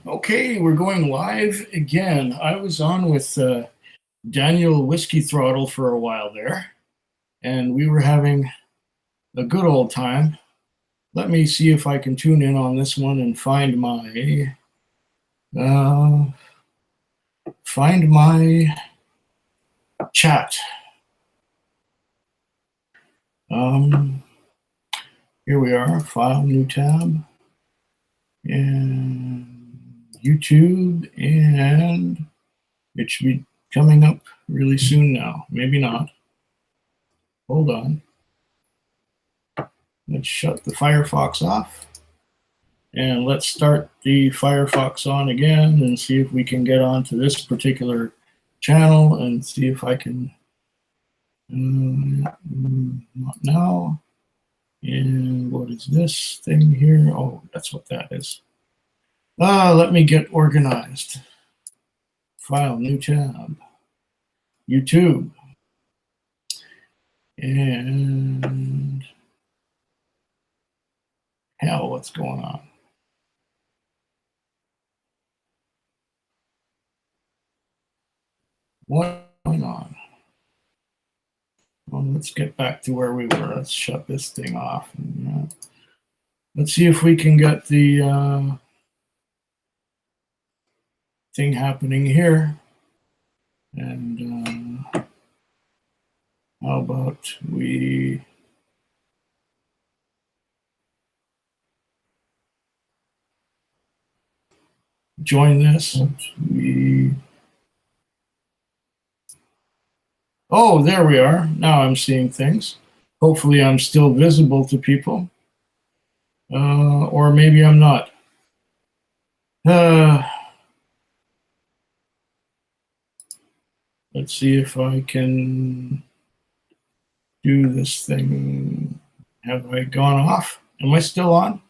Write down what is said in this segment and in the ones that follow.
Okay, we're going live again. I was on with Daniel Whiskey Throttle for a while there, and we were having a good old time. Let me see if I can tune in on this one and find my chat. Here we are. File, new tab, and YouTube, and it should be coming up really soon now. Maybe not. Hold on. Let's shut the Firefox off. And let's start the Firefox on again and see if we can get onto this particular channel and see if I can, not now. And what is this thing here? Oh, that's what that is. Let me get organized. File, new tab, YouTube, and hell, what's going on? What's going on? Well, let's get back to where we were. Let's shut this thing off. And, let's see if we can get the thing happening here. And how about we join this? Oh, there we are. Now I'm seeing things. Hopefully I'm still visible to people. Or maybe I'm not. Let's see if I can do this thing. Have I gone off? Am I still on?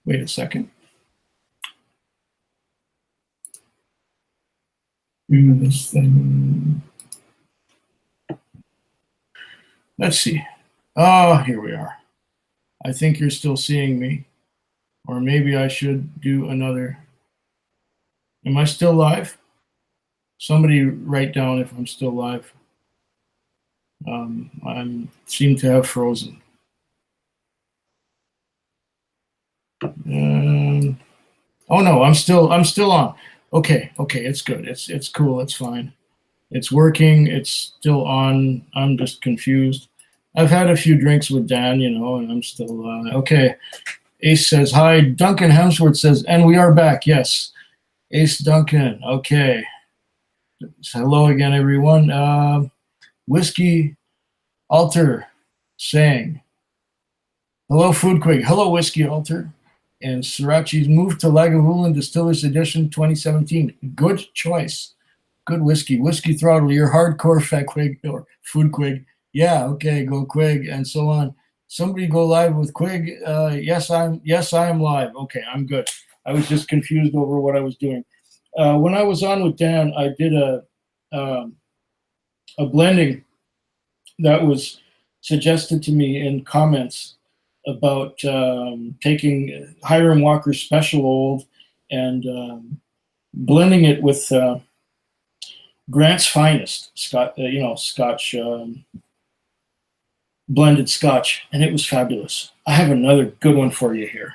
Wait a second. Do this thing. Let's see. Oh, here we are. I think you're still seeing me. Or maybe I should do another. Am I still live? Somebody write down if I'm still live. I seem to have frozen. Oh no, I'm still on. Okay, it's good. It's cool. It's fine. It's working. It's still on. I'm just confused. I've had a few drinks with Dan, and I'm still okay. Ace says hi. Duncan Hemsworth says, and we are back. Yes, Ace Duncan. Okay. So hello again, everyone. Whiskey Alter saying, hello, Foodquig. Hello, Whiskey Alter. And Sriracha's moved to Lagavulin Distillers Edition 2017. Good choice. Good whiskey. Whiskey Throttle, you're hardcore Quig or Foodquig. Yeah, okay, go Quig, and so on. Somebody go live with Quig. Yes, I am live. Okay, I'm good. I was just confused over what I was doing. When I was on with Dan, I did a blending that was suggested to me in comments about taking Hiram Walker's Special Old and blending it with Grant's Finest, Scotch, blended Scotch, and it was fabulous. I have another good one for you here.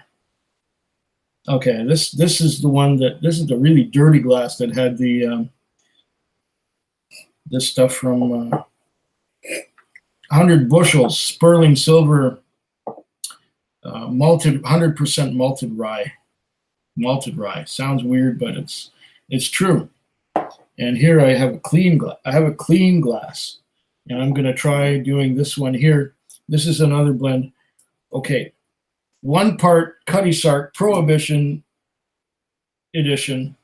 Okay, this is the one this is the really dirty glass that had the this stuff from 100 bushels Sperling Silver malted 100% malted rye. Malted rye sounds weird, but it's true. And here I have a clean glass. And I'm going to try doing this one here. This is another blend. Okay, 1 part Cutty Sark Prohibition Edition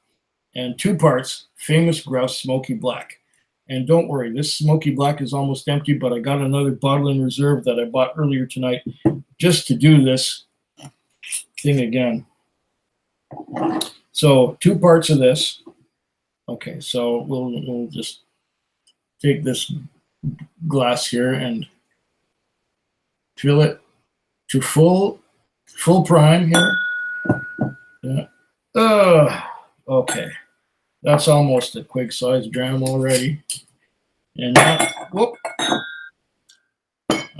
and 2 parts Famous Grouse Smoky Black. And don't worry, this Smoky Black is almost empty, but I got another bottle in reserve that I bought earlier tonight just to do this thing again. So 2 parts of this. Okay, so we'll just take this glass here and fill it to full prime here. Okay. That's almost a quick size dram already. And now, whoop,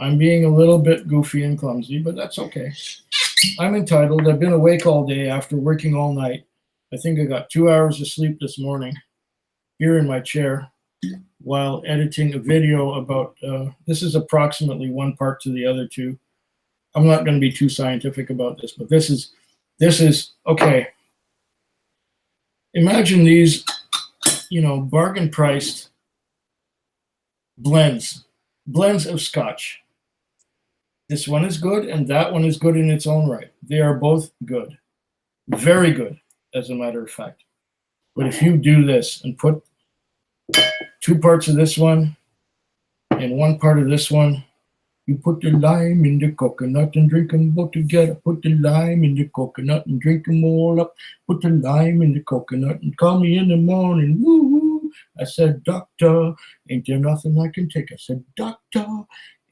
I'm being a little bit goofy and clumsy, but that's okay. I'm entitled. I've been awake all day after working all night. I think I got 2 hours of sleep this morning here in my chair while editing a video about, this is approximately one part to the other two. I'm not going to be too scientific about this, but this is, okay. Imagine these, bargain priced blends of scotch. This one is good and that one is good in its own right. They are both good, very good, as a matter of fact. But if you do this and put 2 parts of this one and 1 part of this one, you put the lime in the coconut and drink them both together. Put the lime in the coconut and drink them all up. Put the lime in the coconut and call me in the morning. Woo-hoo. I said, doctor, ain't there nothing I can take? I said, doctor,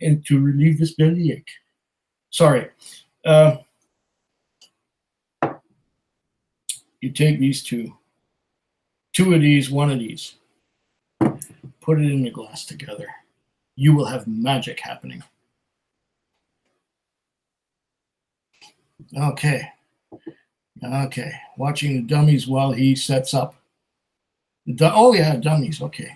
and to relieve this bellyache. Sorry. You take these 2 of these, 1 of these, put it in the glass together. You will have magic happening. Okay. Watching the dummies while he sets up. Oh yeah, dummies. Okay.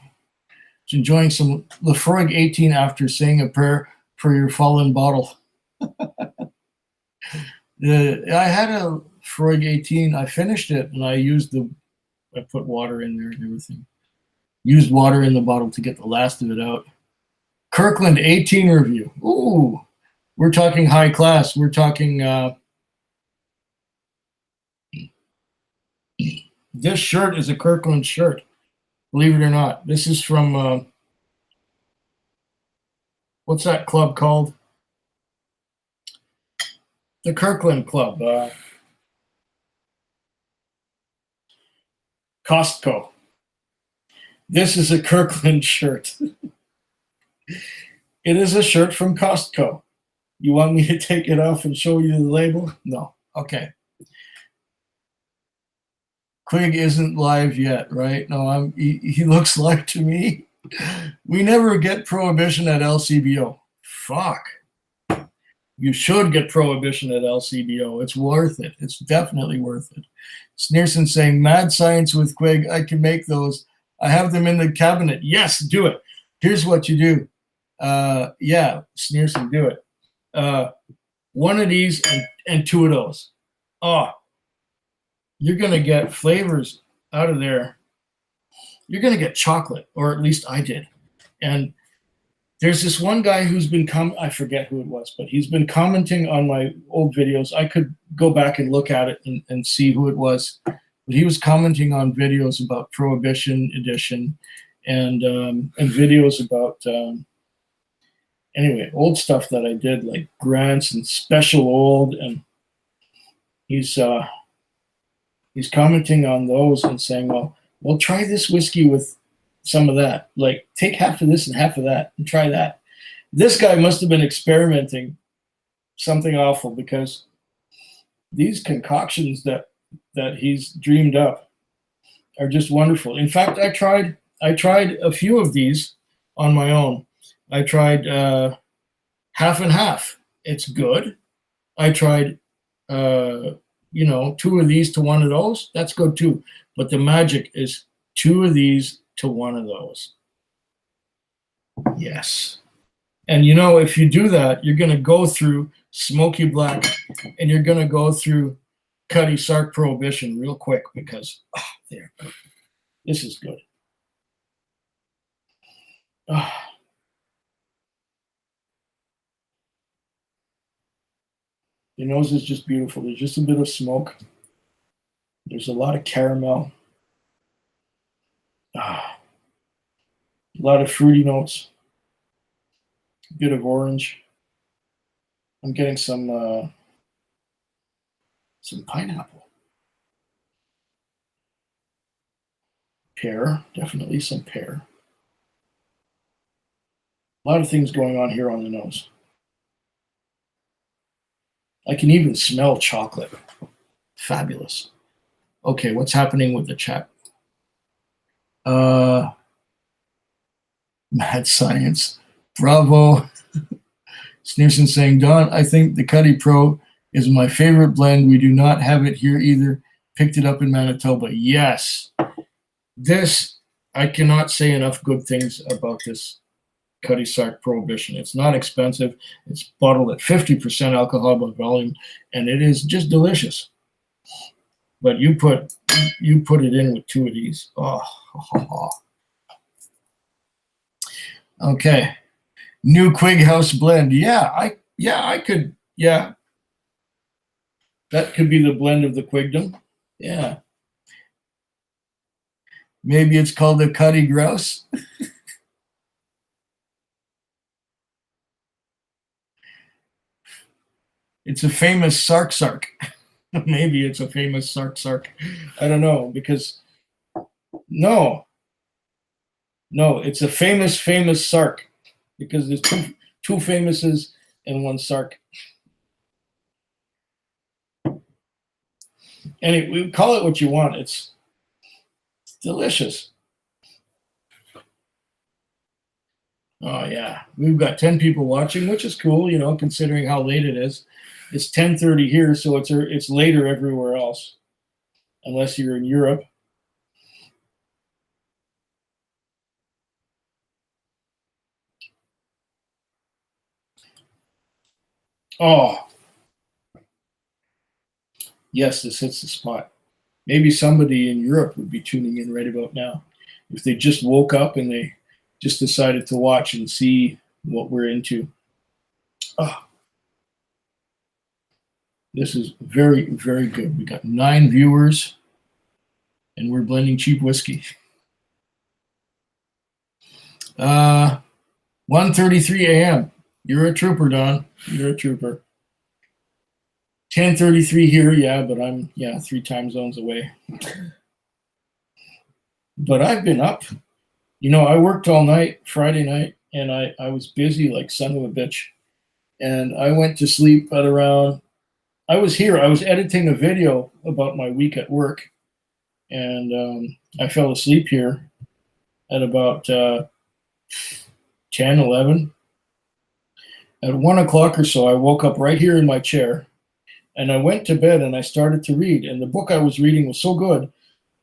Just enjoying some Lefroy 18 after saying a prayer for your fallen bottle. I had a Freud 18. I finished it and I put water in there and everything. Used water in the bottle to get the last of it out. Kirkland 18 review. Ooh, we're talking high class. We're talking, this shirt is a Kirkland shirt, believe it or not. This is from, what's that club called? The Kirkland Club. Costco. This is a Kirkland shirt. It is a shirt from Costco. You want me to take it off and show you the label? No. Okay. Quig isn't live yet, right? No, he looks live to me. We never get prohibition at LCBO. Fuck. You should get prohibition at LCBO. It's worth it. It's definitely worth it. Sneerson saying, mad science with Quig. I can make those. I have them in the cabinet. Yes, do it. Here's what you do. Yeah, Sneerson, do it. 1 of these and 2 of those. Oh, you're going to get flavors out of there. You're going to get chocolate, or at least I did. And there's this one guy who's been I forget who it was, but he's been commenting on my old videos. I could go back and look at it and see who it was. But he was commenting on videos about Prohibition Edition and videos about, anyway, old stuff that I did, like Grants and Special Old. And he's commenting on those and saying, well, try this whiskey with some of that. Like, take half of this and half of that and try that. This guy must have been experimenting something awful, because these concoctions that he's dreamed up are just wonderful. In fact, I tried a few of these on my own. I tried half and half. It's good. I tried 2 of these to 1 of those. That's good too. But the magic is 2 of these to 1 of those. Yes. And if you do that, you're going to go through Smoky Black and you're going to go through Cutty Sark Prohibition real quick, because there, this is good. Your nose is just beautiful. There's just a bit of smoke. There's a lot of caramel. A lot of fruity notes. A bit of orange. I'm getting some pineapple. Pear, definitely some pear. A lot of things going on here on the nose. I can even smell chocolate. Fabulous. Okay, what's happening with the chat? Mad science. Bravo. Sneerson saying, Don, I think the Cuddy Pro is my favorite blend. We do not have it here either. Picked it up in Manitoba. Yes. This, I cannot say enough good things about this Cuddy Sark Prohibition. It's not expensive. It's bottled at 50% alcohol by volume, and it is just delicious. But you put it in with two of these. Oh. Okay. New Quig House blend. Yeah, I could. Yeah, that could be the blend of the Quigdom. Yeah. Maybe it's called the Cuddy Grouse. It's a famous Sark. Maybe it's a famous Sark. I don't know, because no, it's a famous Sark, because there's two famouses and one Sark. Anyway, call it what you want. It's delicious. Oh yeah, we've got 10 people watching, which is cool, considering how late it is. It's 10:30 here, so it's later everywhere else, unless you're in Europe. Oh, yes, this hits the spot. Maybe somebody in Europe would be tuning in right about now if they just woke up and they just decided to watch and see what we're into. Oh, this is very, very good. We got 9 viewers, and we're blending cheap whiskey. 1:33 a.m. You're a trooper, Don. You're a trooper. 10:33 here, yeah, but I'm 3 time zones away. But I've been up. I worked all night Friday night, and I was busy like son of a bitch. And I went to sleep at around. I was editing a video about my week at work, and I fell asleep here at about 10, 11. At 1 o'clock or so, I woke up right here in my chair, and I went to bed and I started to read. And the book I was reading was so good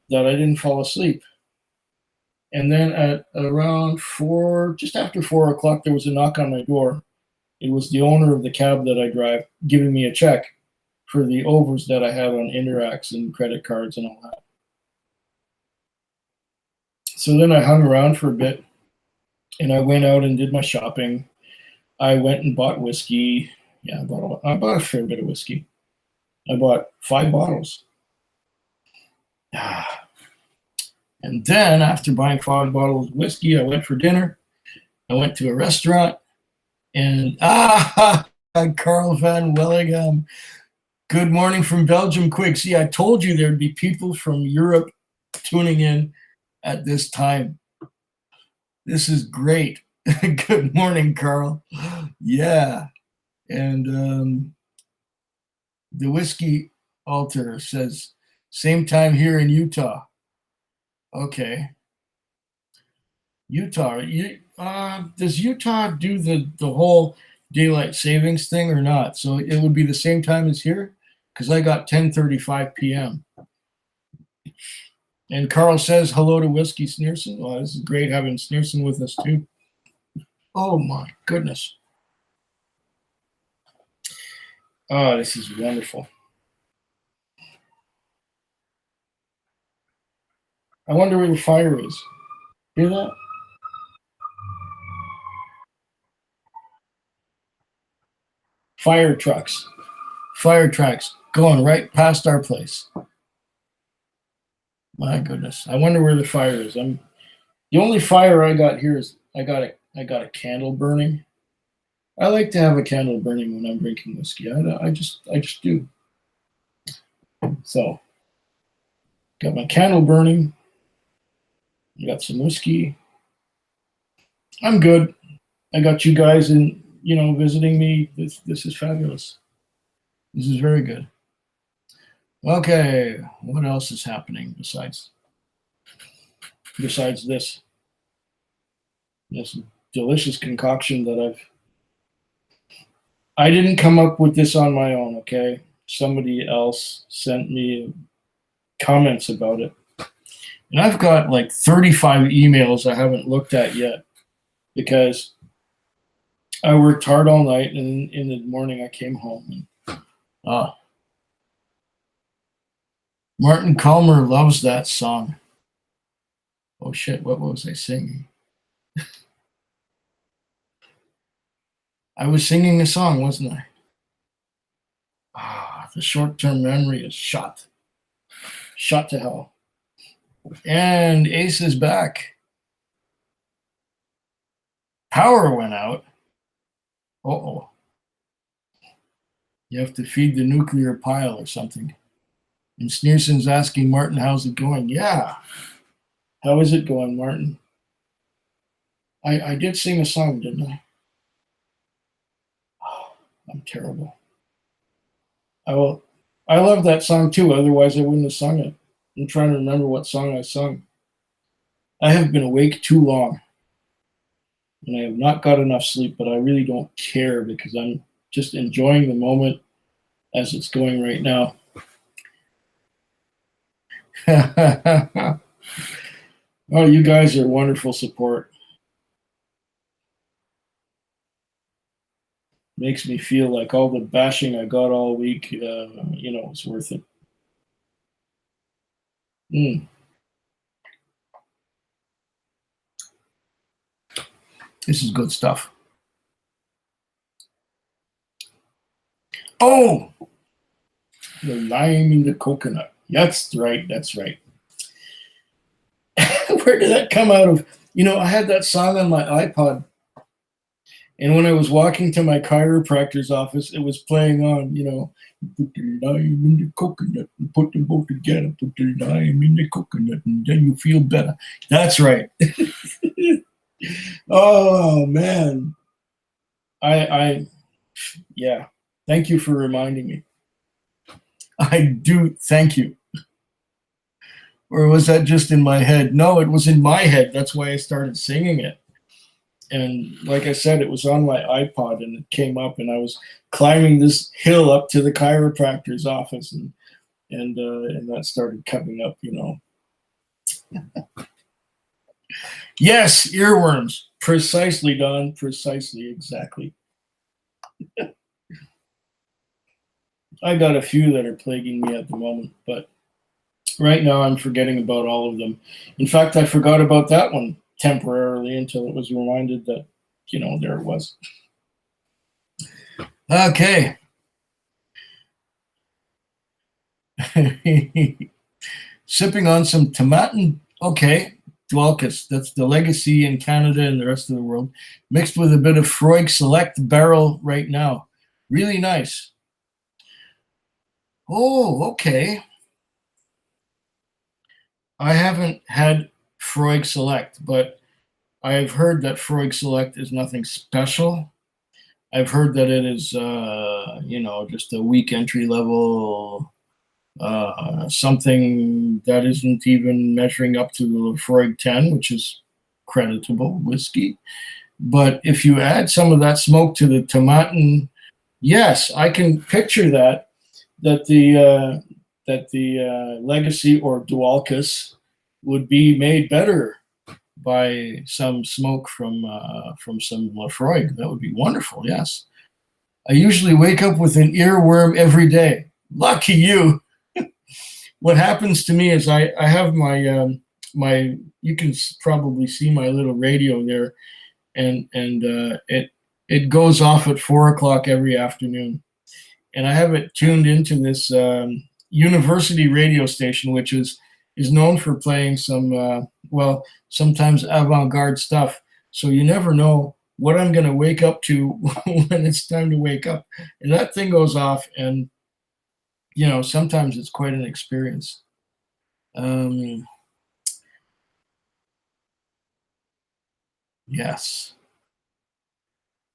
that I didn't fall asleep. And then at around 4, just after 4 o'clock, there was a knock on my door. It was the owner of the cab that I drive giving me a check for the overs that I have on Interacts and credit cards and all that. So then I hung around for a bit, and I went out and did my shopping. I went and bought whiskey. Yeah, I bought a fair bit of whiskey. I bought 5 bottles. And then after buying 5 bottles of whiskey, I went for dinner. I went to a restaurant, and Carl van Wellingham. Good morning from Belgium, Quick. See, I told you there'd be people from Europe tuning in at this time. This is great. Good morning, Carl. Yeah. And the Whiskey Altar says, same time here in Utah. Okay. Utah. Does Utah do the whole daylight savings thing or not? So it would be the same time as here? Because I got 10:35 p.m. And Carl says hello to Whiskey Sneerson. Well, this is great having Sneerson with us too. Oh my goodness. Oh, this is wonderful. I wonder where the fire is. Hear that? Fire trucks going right past our place. My goodness. I wonder where the fire is. The only fire I got here is I got a candle burning. I like to have a candle burning when I'm drinking whiskey. I just do. So, got my candle burning. I got some whiskey. I'm good. I got you guys visiting me. This is fabulous. This is very good. Okay, what else is happening besides this delicious concoction that I didn't come up with this on my own, okay? Somebody else sent me comments about it. And I've got like 35 emails I haven't looked at yet because I worked hard all night and in the morning I came home and Martin Calmer loves that song. Oh shit, what was I singing? I was singing a song, wasn't I? The short-term memory is shot to hell. And Ace is back. Power went out. Uh-oh. You have to feed the nuclear pile or something. And Sneerson's asking Martin, how's it going? Yeah. How is it going, Martin? I did sing a song, didn't I? Oh, I'm terrible. I love that song too, otherwise I wouldn't have sung it. I'm trying to remember what song I sung. I have been awake too long. And I have not got enough sleep, but I really don't care because I'm just enjoying the moment as it's going right now. Oh, you guys are wonderful support. Makes me feel like all the bashing I got all week, it's worth it. Mm. This is good stuff. Oh, the lime in the coconut. That's right. That's right. Where did that come out of? I had that song on my iPod. And when I was walking to my chiropractor's office, it was playing on, put the lime in the coconut and put them both together, put the lime in the coconut, and then you feel better. That's right. Oh, man. Yeah. Thank you for reminding me. I do. Thank you. Or was that just in my head? No, it was in my head. That's why I started singing it. And like I said, it was on my iPod and it came up and I was climbing this hill up to the chiropractor's office and that started coming up, Yes, earworms. Precisely, Don. Precisely, exactly. I got a few that are plaguing me at the moment, but right now I'm forgetting about all of them. In fact, I forgot about that one temporarily until it was reminded that, there it was. Okay. Sipping on some Tomatin, okay, Dwalkus. That's the legacy in Canada and the rest of the world, mixed with a bit of Freud Select Barrel right now. Really nice. Oh, okay. I haven't had Freud Select, but I've heard that Freud Select is nothing special. I've heard that it is, just a weak entry level, something that isn't even measuring up to the Lefroy 10, which is creditable whiskey. But if you add some of that smoke to the Tomatin, yes, I can picture that the Legacy or Dualcus would be made better by some smoke from some Lefroy. That would be wonderful. Yes, I usually wake up with an earworm every day. Lucky you. What happens to me is I have my you can probably see my little radio there, and it goes off at 4 o'clock every afternoon, and I have it tuned into this university radio station, which is known for playing some sometimes avant-garde stuff. So you never know what I'm going to wake up to when it's time to wake up, and that thing goes off, and sometimes it's quite an experience. Yes.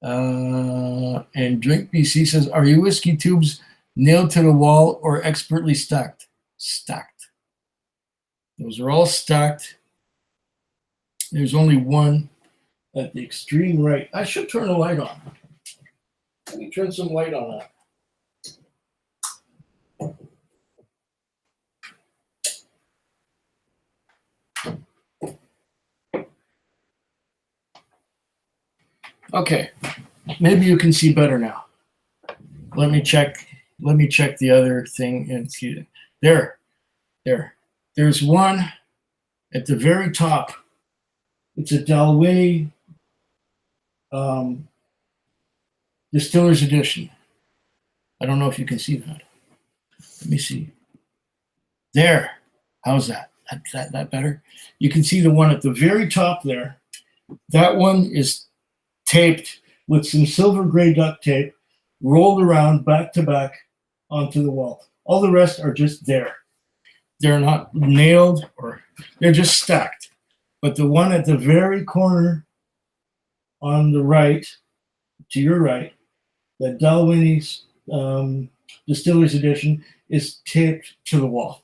And Drink BC says, "Are you whiskey tubes nailed to the wall, or expertly stacked? Stacked. Those are all stacked. There's only one at the extreme right. I should turn a light on. Let me turn some light on that. Okay, maybe you can see better now. Let me check the other thing and see. There's one at the very top. It's a Dalwhinnie Distiller's Edition. I don't know if you can see that. Let me see. There. How's that? That better? You can see the one at the very top there. That one is taped with some silver gray duct tape, rolled around back to back onto the wall. All the rest are just there. They're not nailed, or they're just stacked. But the one at the very corner on the right, to your right, the Dalwhinnie's Distiller's Edition, is taped to the wall.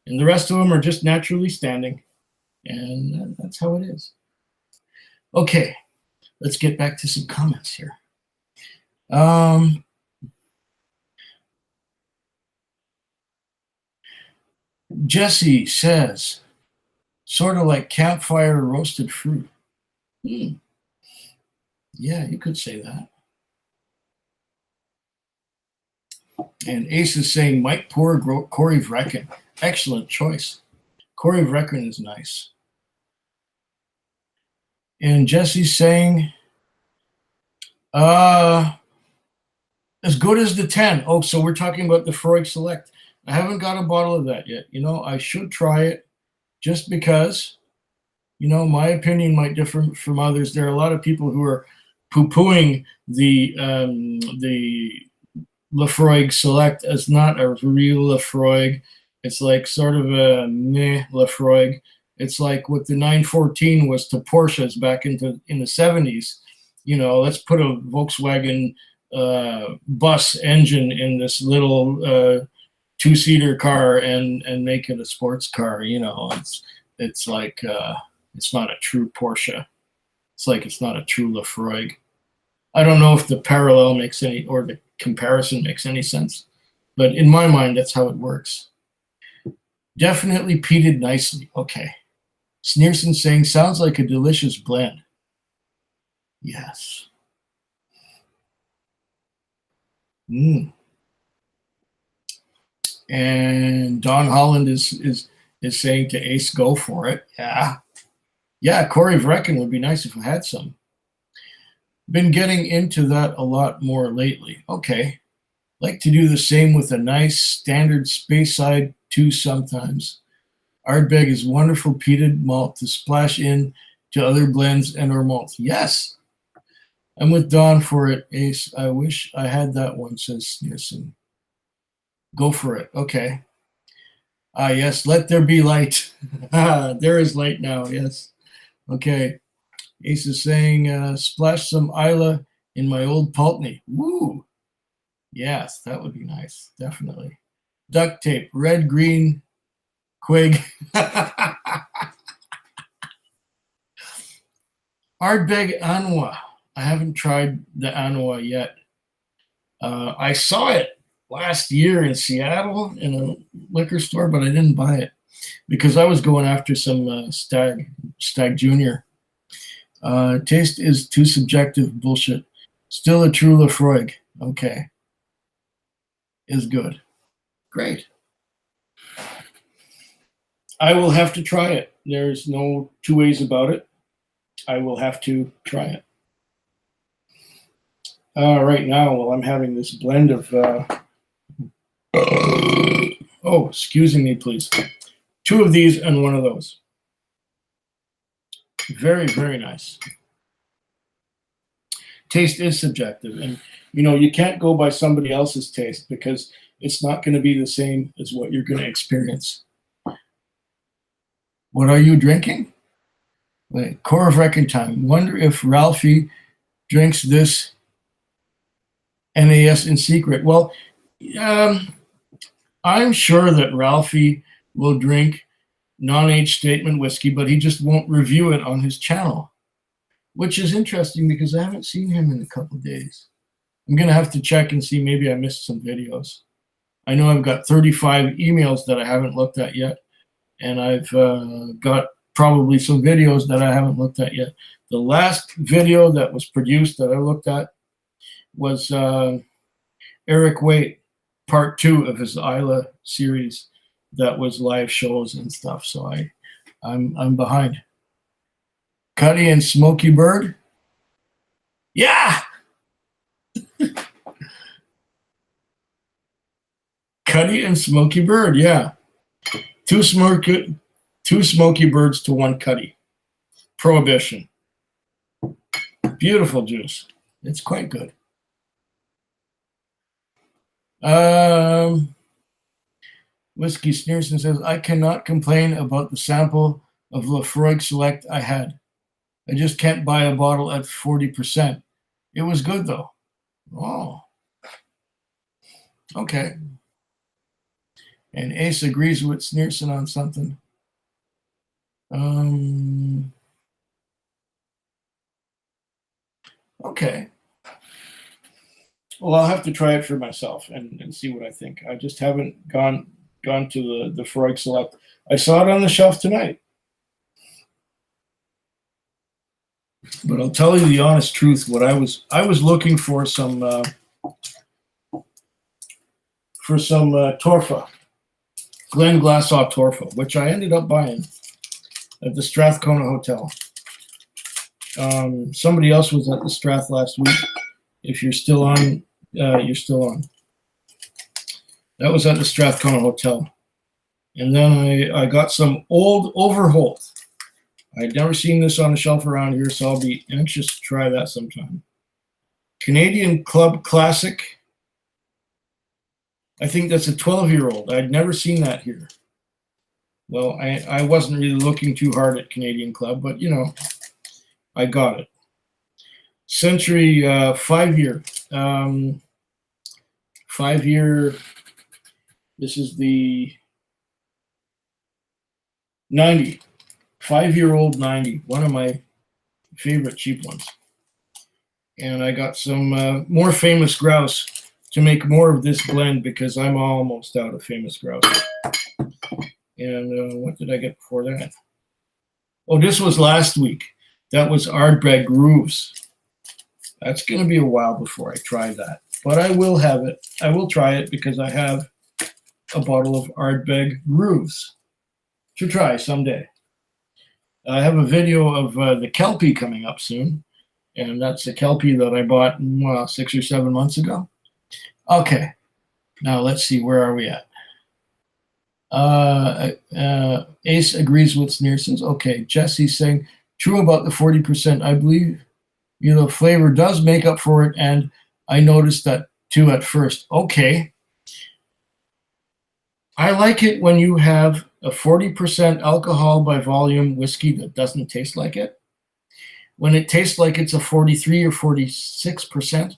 And the rest of them are just naturally standing. And that's how it is. Okay, let's get back to some comments here. Jesse says, sort of like campfire roasted fruit. Yeah, you could say that. And Ace is saying, Mike pour Corey Vrecken. Excellent choice. Corey Vrecken is nice. And Jesse's saying, as good as the 10. Oh, so we're talking about the Freud Select. I haven't got a bottle of that yet. You know, I should try it just because, you know, my opinion might differ from others. There are a lot of people who are poo-pooing the Lafroig Select as not a real Lafroig. It's like sort of a meh Lafroig. It's like what the 914 was to Porsches back in the 70s. You know, let's put a Volkswagen bus engine in this little two-seater car and make it a sports car. You know, it's like it's not a true Porsche. It's like it's not a true Lafroig. I don't know if the parallel makes any, or the comparison makes any sense, but in my mind, that's how it works. Definitely peated nicely. Okay. Sneerson saying, sounds like a delicious blend. Yes. And Don Holland is saying to Ace, go for it. Yeah, Corey Vrecken would be nice if I had some. Been getting into that a lot more lately. Okay. Like to do the same with a nice standard Speyside too sometimes. Ardbeg is wonderful peated malt to splash in to other blends and or malts. Yes. I'm with Don for it, Ace. I wish I had that one, says Sneerson. Go for it. Okay. Yes, let there be light. There is light now, yes. Okay. Ace is saying, splash some Isla in my old Pulteney. Woo! Yes, that would be nice, definitely. Duct tape, red, green, Quig. Ardbeg Anwa. I haven't tried the Anwa yet. I saw it last year in Seattle in a liquor store, but I didn't buy it because I was going after some Stag Junior. Taste is too subjective. Bullshit. Still a true Lafroig. Okay. Is good. Great. I will have to try it. There's no two ways about it. I will have to try it. Right now, while I'm having this blend of... oh, excuse me, please. 2 of these and 1 of those. Very, very nice. Taste is subjective. And, you know, you can't go by somebody else's taste because it's not going to be the same as what you're going to experience. What are you drinking? Wait, Core of Reckon time. Wonder if Ralphie drinks this NAS in secret. Well, Um, I'm sure that Ralphie will drink non-age statement whiskey, but he just won't review it on his channel, which is interesting because I haven't seen him in a couple of days. I'm going to have to check and see. Maybe I missed some videos. I know I've got 35 emails that I haven't looked at yet, and I've got probably some videos that I haven't looked at yet. The last video that was produced that I looked at was Eric Waite, part 2 of his Isla series that was live shows and stuff. So I'm behind. Cuddy and Smoky Bird. Yeah. Cuddy and Smoky Bird. Yeah. Two smoky birds to one Cuddy. Prohibition. Beautiful juice. It's quite good. Whiskey Sneerson says, I cannot complain about the sample of Lafroig Select I had. I just can't buy a bottle at 40%. It was good, though. Oh. Okay. And Ace agrees with Sneerson on something. Okay. Well, I'll have to try it for myself and see what I think. I just haven't gone to the Freud Select. I saw it on the shelf tonight. But I'll tell you the honest truth. What I was looking for some Torfa, Glen Glassaw Torfa, which I ended up buying at the Strathcona Hotel. Somebody else was at the Strath last week. If you're still on, you're still on. That was at the Strathcona Hotel. And then I got some old Overholt. I'd never seen this on a shelf around here, so I'll be anxious to try that sometime. Canadian Club Classic. I think that's a 12-year-old. I'd never seen that here. Well, I wasn't really looking too hard at Canadian Club, but, you know, I got it. Century 5-year. 5-year. This is the 90. 5-year-old 90. One of my favorite cheap ones. And I got some more famous grouse to make more of this blend because I'm almost out of famous grouse. And what did I get before that? Oh, this was last week. That was Ardbeg Grooves. That's going to be a while before I try that. But I will have it. I will try it because I have a bottle of Ardbeg Grooves to try someday. I have a video of the Kelpie coming up soon. And that's a Kelpie that I bought 6 or 7 months ago. Okay. Now let's see. Where are we at? Ace agrees with Sneerson's. Okay. Jesse's saying, true about the 40%. I believe, you know, flavor does make up for it. And I noticed that too at first. Okay. I like it when you have a 40% alcohol by volume whiskey that doesn't taste like it. When it tastes like it's a 43 or 46%,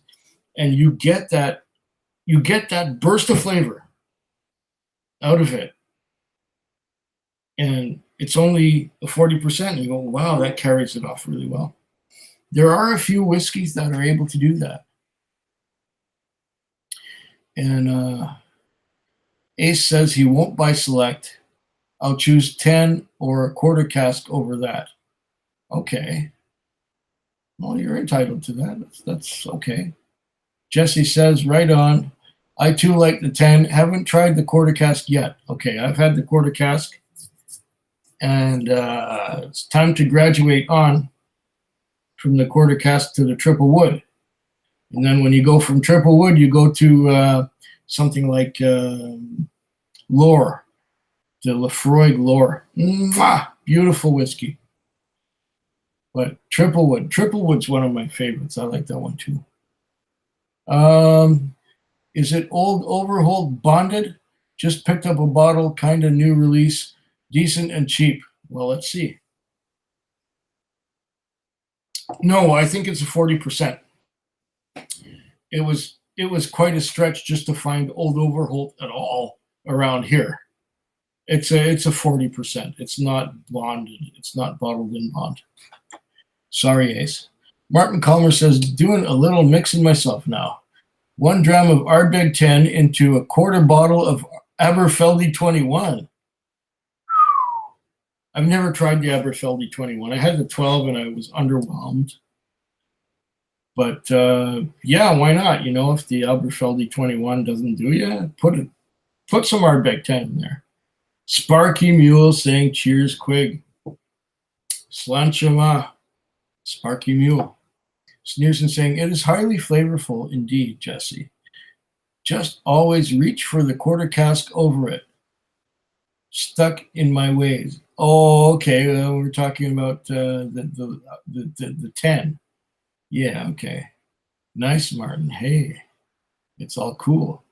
and you get that burst of flavor out of it. And it's only a 40%, and you go, wow, that carries it off really well. There are a few whiskeys that are able to do that. And Ace says he won't buy Select. I'll choose 10 or a quarter cask over that. Okay. Well, you're entitled to that. That's okay. Jesse says, right on. I too like the 10. Haven't tried the quarter cask yet. Okay, I've had the quarter cask. And it's time to graduate on from the quarter cask to the triple wood. And then when you go from triple wood, you go to something like Lore, the Lafroig Lore. Beautiful whiskey. But triple wood's one of my favorites. I like that one too. Is it old Overholt bonded? Just picked up a bottle, kind of new release, decent and cheap. Well, let's see. No, I think it's a 40%. It it was quite a stretch just to find Old Overholt at all around here. It's a 40%. It's not bonded. It's not bottled in bond. Sorry, Ace. Martin Calmer says, doing a little mixing myself now. 1 dram of Ardbeg 10 into a quarter bottle of Aberfeldy 21. I've never tried the Aberfeldy 21. I had the 12 and I was underwhelmed. But yeah, why not? You know, if the Aberfeldy 21 doesn't do you, put some Ardbeg 10 in there. Sparky Mule saying cheers, Quig. Slanchama, Sparky Mule. Sneerson saying, it is highly flavorful indeed, Jesse. Just always reach for the quarter cask over it. Stuck in my ways. Oh, okay. We're talking about the 10. Yeah, okay. Nice, Martin. Hey, it's all cool.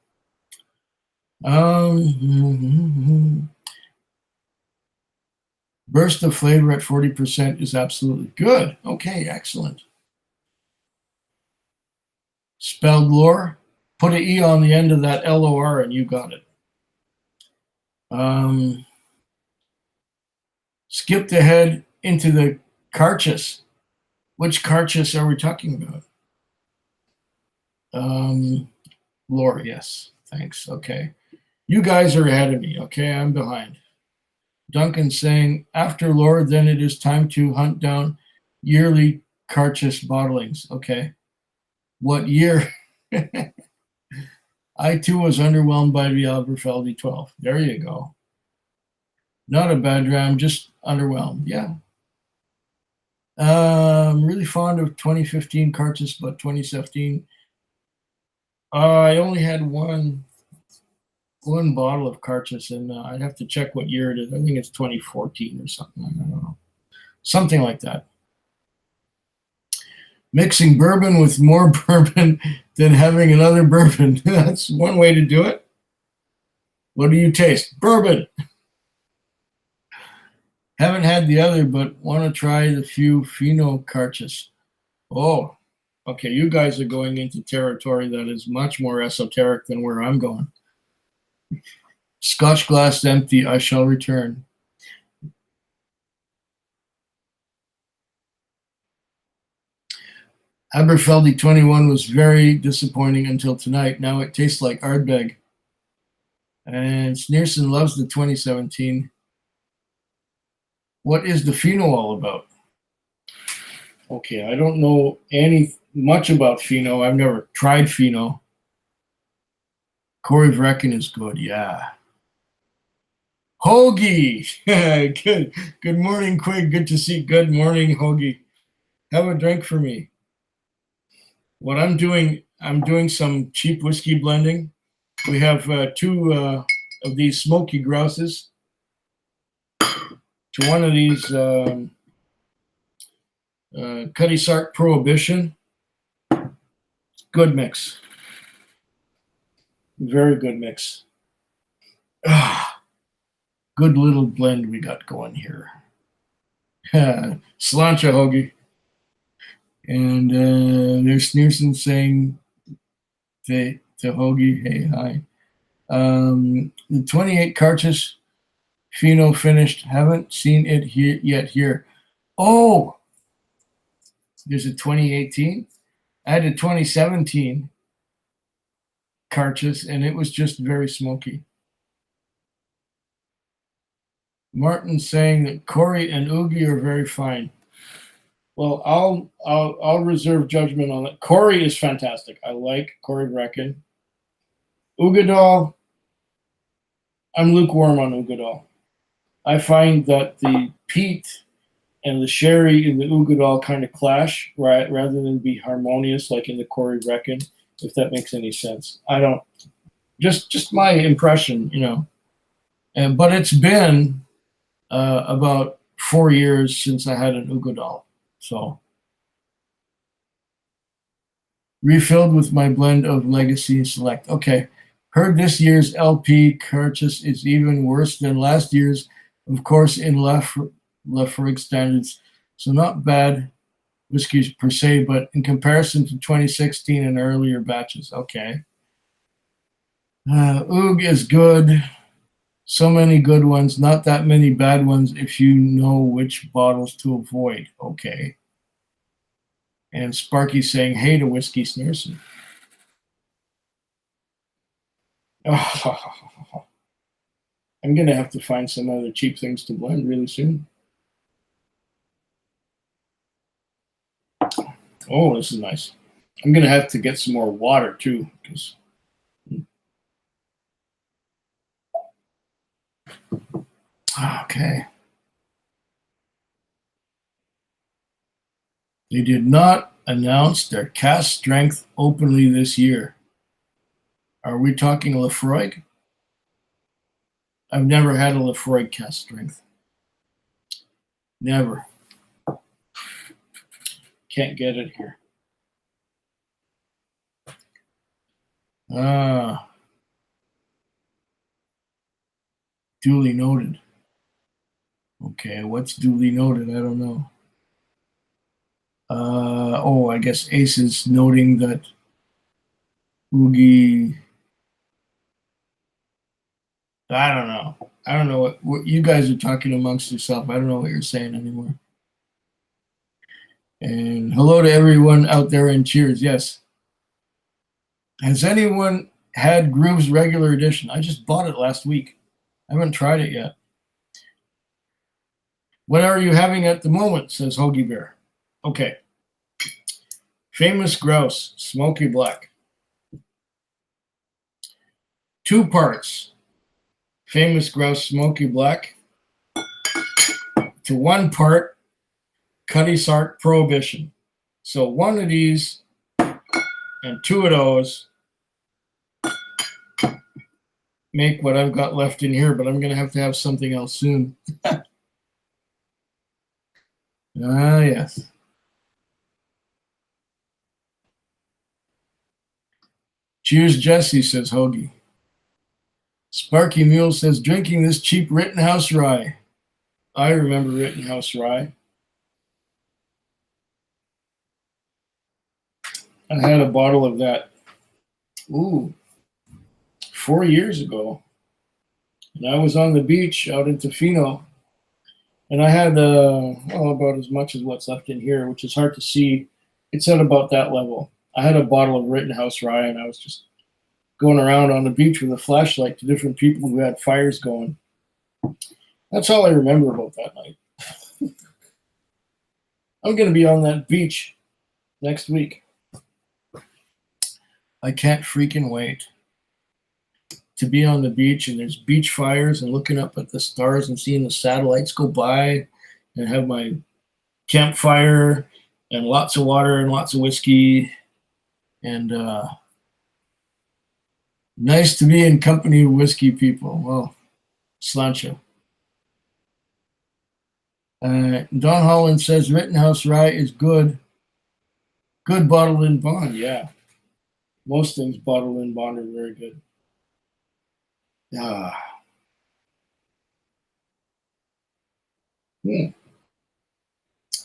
Burst of flavor at 40% is absolutely good. Okay, excellent. Spelled lore, put an E on the end of that LOR and you got it. Skipped ahead into the Carchus. Which Carchus are we talking about? Lore, yes. Thanks. Okay. You guys are ahead of me. Okay, I'm behind. Duncan saying, after lore, then it is time to hunt down yearly Carchus bottlings. Okay. What year? I too was underwhelmed by the Aberfeldy 12. There you go. Not a bad dram, just underwhelmed. Yeah. I'm really fond of 2015 Carchus, but 2017, I only had one bottle of Carchus, and I'd have to check what year it is. I think it's 2014 or something. I don't know. Something like that. Mixing bourbon with more bourbon than having another bourbon. That's one way to do it. What do you taste? Bourbon. Haven't had the other, but want to try the few Fino Carchus. Oh, okay. You guys are going into territory that is much more esoteric than where I'm going. Scotch glass empty, I shall return. Aberfeldy 21 was very disappointing until tonight. Now it tastes like Ardbeg. And Sneerson loves the 2017. What is the Fino all about? Okay, I don't know much about Fino. I've never tried Fino. Corey Vrecken is good, yeah. Hoagie! Good morning, Quig. Good to see. Good morning, Hoagie. Have a drink for me. What I'm doing some cheap whiskey blending. We have 2 of these smoky grouses to one of these Cutty Sark Prohibition. Good mix. Very good mix. Good little blend we got going here. Slancha, Hoagie. And there's Sneerson saying to Hoagie, hey, hi. The 28 Carchus Fino finished. Haven't seen it yet here. Oh, there's a 2018. I had a 2017 Carchus, and it was just very smoky. Martin saying that Corey and Oogie are very fine. Well, I'll reserve judgment on it. Corey is fantastic. I like Corey Vrecken. Ugadal, I'm lukewarm on Ugadal. I find that the peat and the sherry in the Ugadal kind of clash, right, rather than be harmonious like in the Corey Vrecken, if that makes any sense. I don't. Just my impression, you know. But it's been about 4 years since I had an Ugadal. So, refilled with my blend of Legacy Select. Okay, heard this year's LP Carchus is even worse than last year's, of course, in Lafrig standards. So not bad. whiskeys per se, but in comparison to 2016 and earlier batches. Okay. Oog is good. So many good ones, not that many bad ones if you know which bottles to avoid. Okay. And Sparky saying, hey to Whiskey Sneerson. Oh, I'm going to have to find some other cheap things to blend really soon. Oh, this is nice. I'm going to have to get some more water too. Because okay. They did not announce their cast strength openly this year. Are we talking Lefroy? I've never had a Lefroy cast strength. Never. Can't get it here. Duly noted. Okay, what's duly noted? I don't know. I guess Ace is noting that Oogie. I don't know. I don't know what you guys are talking amongst yourself. I don't know what you're saying anymore. And hello to everyone out there and cheers. Yes. Has anyone had Groove's regular edition? I just bought it last week. I haven't tried it yet. What are you having at the moment? Says Hoagie Bear. Okay. Famous Grouse, Smoky Black. 2 parts. Famous Grouse, Smoky Black. To 1 part, Cutty Sark Prohibition. So 1 of these and 2 of those make what I've got left in here, but I'm going to have something else soon. Yes. Cheers, Jesse, says Hoagie. Sparky Mule says, drinking this cheap Rittenhouse rye. I remember Rittenhouse rye. I had a bottle of that, 4 years ago. And I was on the beach out in Tofino. And I had about as much as what's left in here, which is hard to see. It's at about that level. I had a bottle of Rittenhouse rye, and I was just going around on the beach with a flashlight to different people who had fires going. That's all I remember about that night. I'm going to be on that beach next week. I can't freaking wait to be on the beach, and there's beach fires and looking up at the stars and seeing the satellites go by and have my campfire and lots of water and lots of whiskey. And nice to be in company of whiskey people. Well, slancha. Don Holland says Rittenhouse rye is good. Good bottled in bond, yeah. Most things bottled in bond are very good.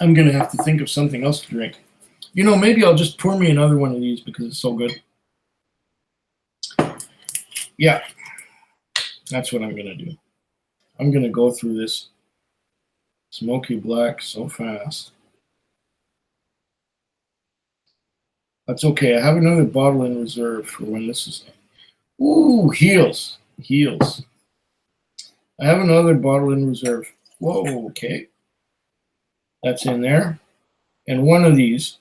I'm going to have to think of something else to drink. Maybe I'll just pour me another one of these because it's so good. Yeah, that's what I'm going to do. I'm going to go through this Smoky Black so fast. That's okay. I have another bottle in reserve for when this is. Ooh, heels. I have another bottle in reserve. Whoa, okay. That's in there. And one of these.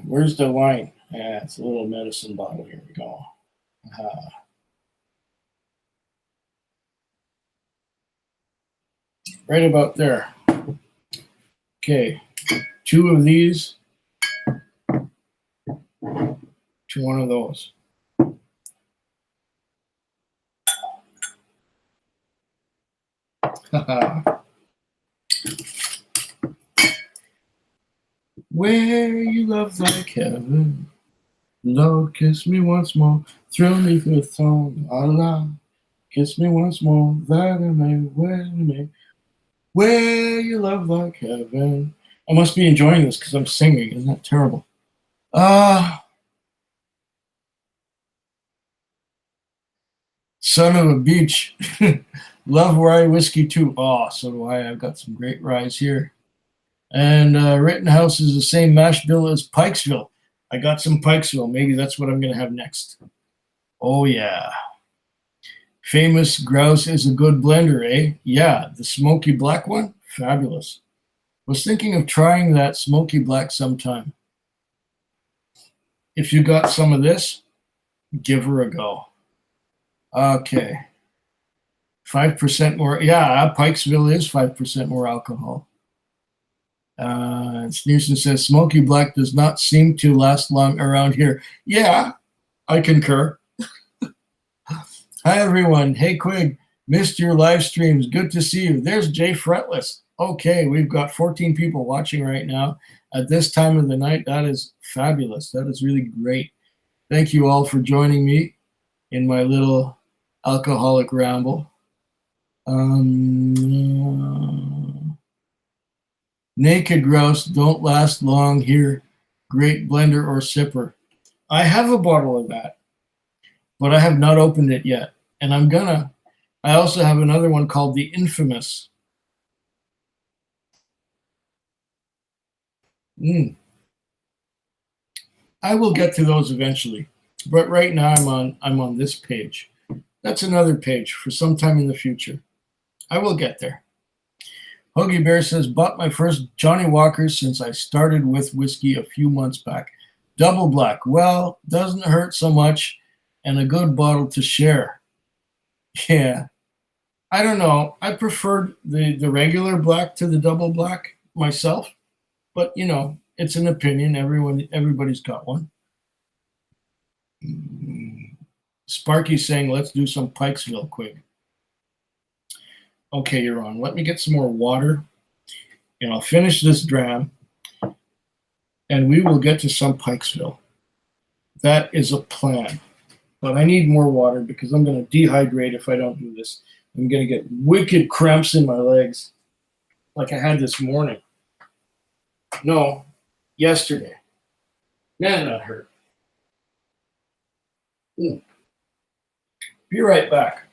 Where's the wine? It's a little medicine bottle. Here we go. Right about there. Okay. 2 of these. 2 one of those. Where you love like heaven, Lord, kiss me once more, thrill me with song, Allah. Kiss me once more, that I may wear your love like heaven. I must be enjoying this because I'm singing. Isn't that terrible? Ah, son of a beach. Love rye whiskey too. Oh, so do I. I've got some great ryes here. And Rittenhouse is the same mash bill as Pikesville. I got some Pikesville. Maybe that's what I'm going to have next. Oh, yeah. Famous Grouse is a good blender, eh? Yeah, the smoky black one? Fabulous. Was thinking of trying that smoky black sometime. If you got some of this, give her a go. Okay. 5% more. Yeah, Pikesville is 5% more alcohol. Sneerson says smoky black does not seem to last long around here. Yeah, I concur. Hi, everyone. Hey, Quig. Missed your live streams. Good to see you. There's Jay Fretless. Okay, we've got 14 people watching right now at this time of the night. That is fabulous. That is really great. Thank you all for joining me in my little alcoholic ramble. Naked grouse don't last long here. Great blender or sipper. I have a bottle of that, but I have not opened it yet. And I'm gonna. I also have another one called the Infamous. I will get to those eventually, but right now I'm on this page. That's another page for some time in the future. I will get there. Hoagie Bear says, bought my first Johnny Walker since I started with whiskey a few months back. Double black. Well, doesn't hurt so much, and a good bottle to share. Yeah. I don't know. I preferred the regular black to the double black myself, but you know, it's an opinion. Everybody's got one. Sparky's saying, let's do some Pikesville quick. Okay, you're on. Let me get some more water, and I'll finish this dram, and we will get to some Pikesville. That is a plan. But I need more water because I'm going to dehydrate if I don't do this. I'm going to get wicked cramps in my legs like I had this morning. No, yesterday. Man, that hurt. Be right back.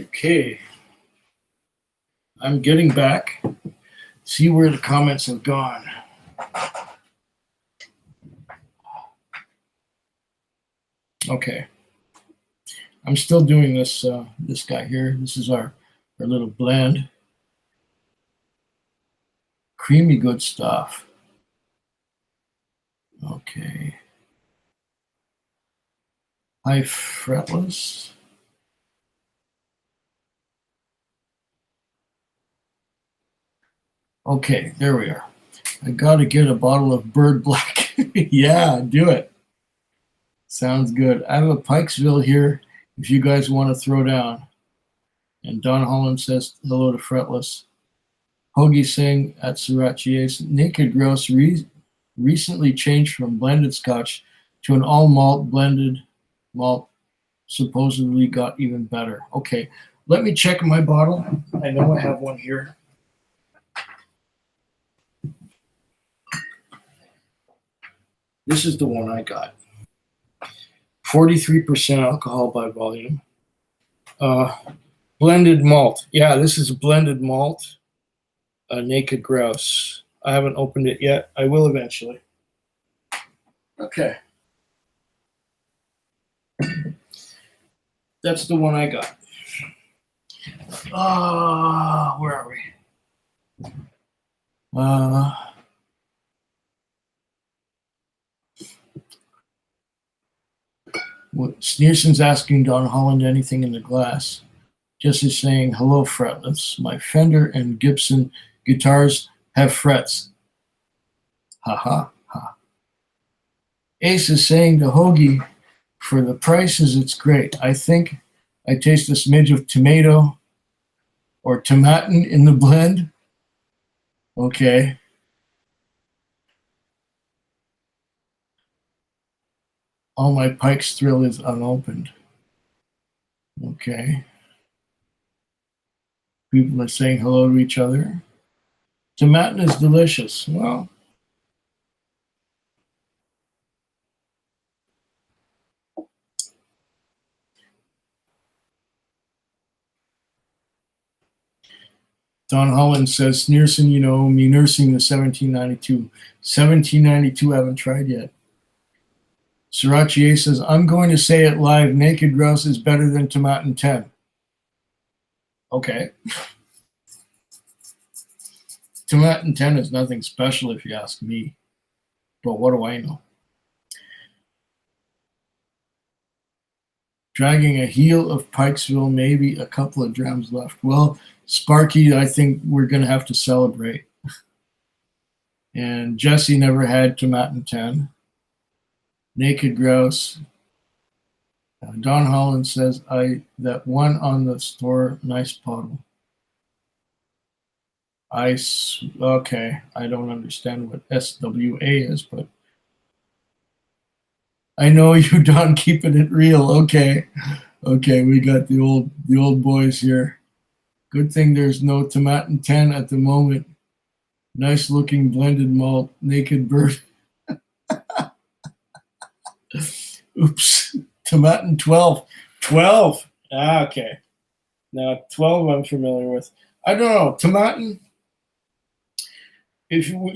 Okay. I'm getting back. See where the comments have gone. Okay. I'm still doing this this guy here. This is our little blend. Creamy good stuff. Okay. High fretless. Okay, there we are. I got to get a bottle of Bird Black. Yeah, do it. Sounds good. I have a Pikesville here if you guys want to throw down. And Don Holland says hello to Fretless. Hoagie saying at Sriracha Ace, Naked Grouse recently changed from blended scotch to an all malt blended malt, supposedly got even better. Okay, let me check my bottle. I know I have one here. This is the one I got. 43% alcohol by volume. Blended malt. Yeah, this is a blended malt. Naked Grouse. I haven't opened it yet. I will eventually. Okay. That's the one I got. Where are we? Sneerson's asking Don Holland anything in the glass. Just is saying, hello, fretless. My Fender and Gibson guitars have frets. Ha ha ha. Ace is saying to Hoagie, for the prices, it's great. I think I taste a smidge of tomato or tomatin in the blend. Okay. All my Pike's Thrill is unopened. Okay. People are saying hello to each other. Tomatin is delicious. Well, Don Holland says, Sneerson, you know, me nursing the 1792. 1792 I haven't tried yet. Sriracha says, I'm going to say it live. Naked Grouse is better than Tomatin 10. Okay. Tomatin 10 is nothing special if you ask me. But what do I know? Dragging a heel of Pikesville, maybe a couple of drams left. Well, Sparky, I think we're going to have to celebrate. And Jesse never had Tomatin 10. Naked Grouse. Don Holland says, that one on the store, nice bottle. Okay, I don't understand what SWA is, but I know you, Don, keeping it real. Okay, we got the old boys here. Good thing there's no Tomatin 10 at the moment. Nice looking blended malt, Naked Bird. Oops, Tomatin 12. 12. Okay. Now 12 I'm familiar with. I don't know. Tomatin,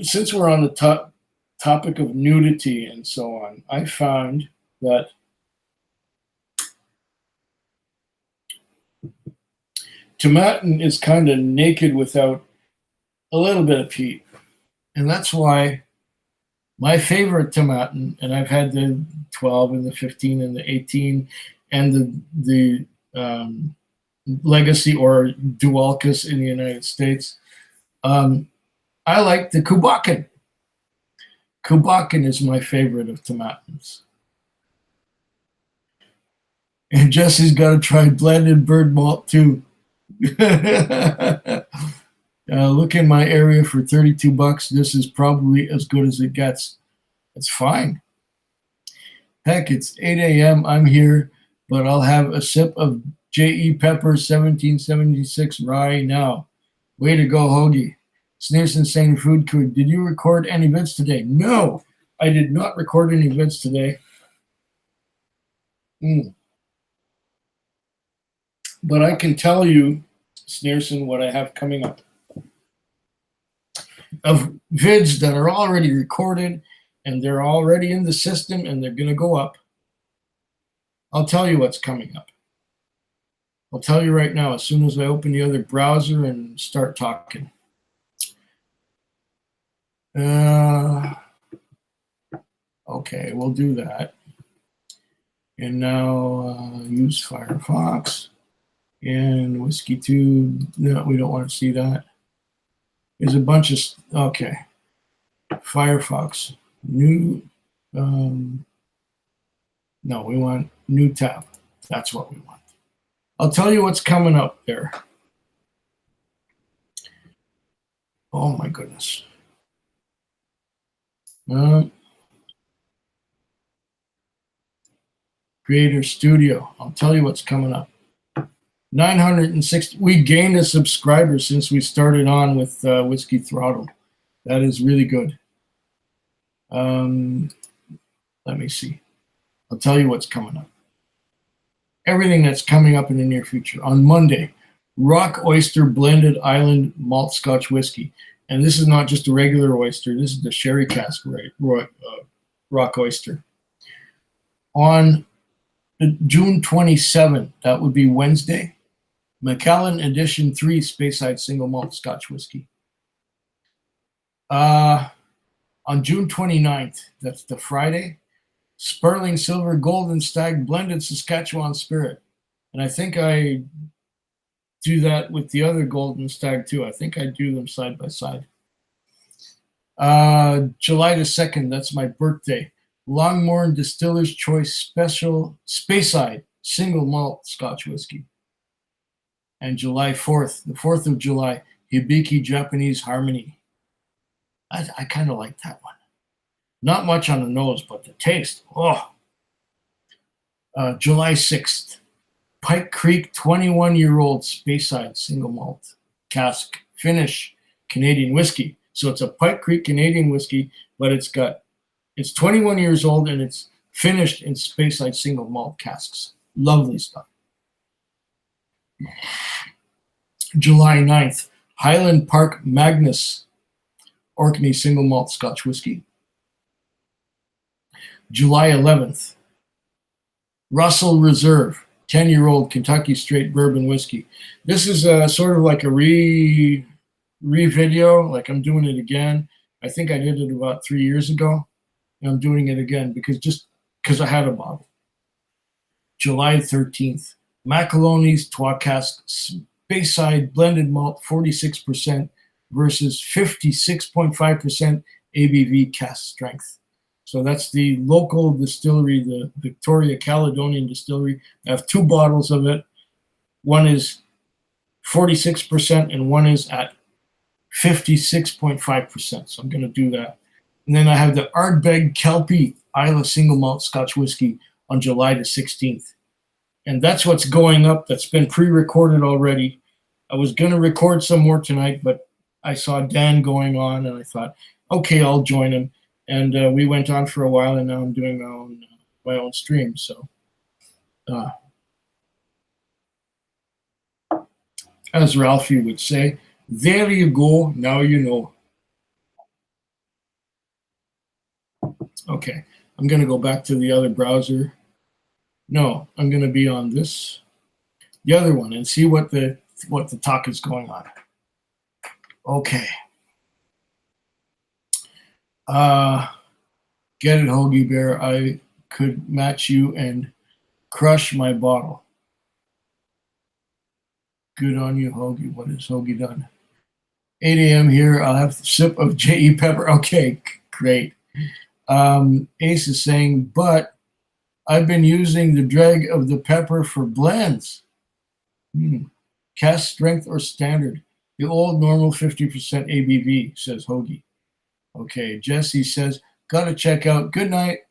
since we're on the topic of nudity and so on, I found that Tomatin is kind of naked without a little bit of peat. And that's why my favorite Tomatin, and I've had the 12 and the 15 and the 18 and the Legacy or Dualcus in the United States. I like the Kubakin. Kubakin is my favorite of Tomatins. And Jesse's got to try blended bird malt too. Look in my area for $32. This is probably as good as it gets. It's fine. Heck, it's 8 a.m. I'm here, but I'll have a sip of J.E. Pepper 1776 rye now. Way to go, Hoagie. Sneerson saying food crew. Did you record any vids today? No, I did not record any vids today. But I can tell you, Sneerson, what I have coming up. Of vids that are already recorded and they're already in the system and they're going to go up. I'll tell you what's coming up. I'll tell you right now as soon as I open the other browser and start talking. Okay, we'll do that. And now use Firefox and Whiskey Tube. No, we don't want to see that. There's a bunch of, okay. Firefox, new, no, we want new tab. That's what we want. I'll tell you what's coming up there. Oh my goodness. Creator Studio. I'll tell you what's coming up. 960. We gained a subscriber since we started on with Whiskey Throttle. That is really good. Let me see. I'll tell you what's coming up. Everything that's coming up in the near future. On Monday, Rock Oyster Blended Island Malt Scotch Whiskey. And this is not just a regular oyster. This is the sherry cask Rock Oyster. On June 27th, that would be Wednesday, Macallan Edition 3 Speyside Single Malt Scotch Whiskey. On June 29th, that's the Friday, Sparling Silver Golden Stag Blended Saskatchewan Spirit. And I think I do that with the other Golden Stag too. I think I do them side by side. July the 2nd, that's my birthday. Longmorn Distiller's Choice Special Speyside Single Malt Scotch Whiskey. And July 4th, the 4th of July, Hibiki Japanese Harmony. I kind of like that one. Not much on the nose, but the taste, oh. July 6th, Pike Creek 21-year-old Speyside Single Malt Cask Finish Canadian Whiskey. So it's a Pike Creek Canadian whiskey, but it's 21 years old and it's finished in Speyside single malt casks. Lovely stuff. July 9th, Highland Park Magnus Orkney single malt Scotch whiskey. July 11th, Russell Reserve 10-year-old Kentucky straight bourbon whiskey. This is sort of like a re-video, like I'm doing it again. I think I did it about 3 years ago. And I'm doing it again because I had a bottle. July 13th, Macaloni's Trois Casques Speyside Blended Malt 46% versus 56.5% ABV cask strength. So that's the local distillery, the Victoria Caledonian Distillery. I have two bottles of it. One is 46% and one is at 56.5%. So I'm going to do that. And then I have the Ardbeg Kelpie Isla Single Malt Scotch Whiskey on July the 16th. And that's what's going up. That's been pre-recorded already. I was going to record some more tonight, but I saw Dan going on, and I thought, okay, I'll join him. And we went on for a while, and now I'm doing my own stream. So as Ralphie would say, there you go, now you know. Okay, I'm going to go back to the other browser. No, I'm going to be on the other one, and see what the talk is going on. Okay. Get it, Hoagie Bear. I could match you and crush my bottle. Good on you, Hoagie. What has Hoagie done? 8 a.m. here. I'll have a sip of J.E. Pepper. Okay, great. Ace is saying, but I've been using the drag of the pepper for blends. Cask strength or standard? The old normal 50% ABV, says Hoagie. Okay, Jesse says, gotta check out. Good night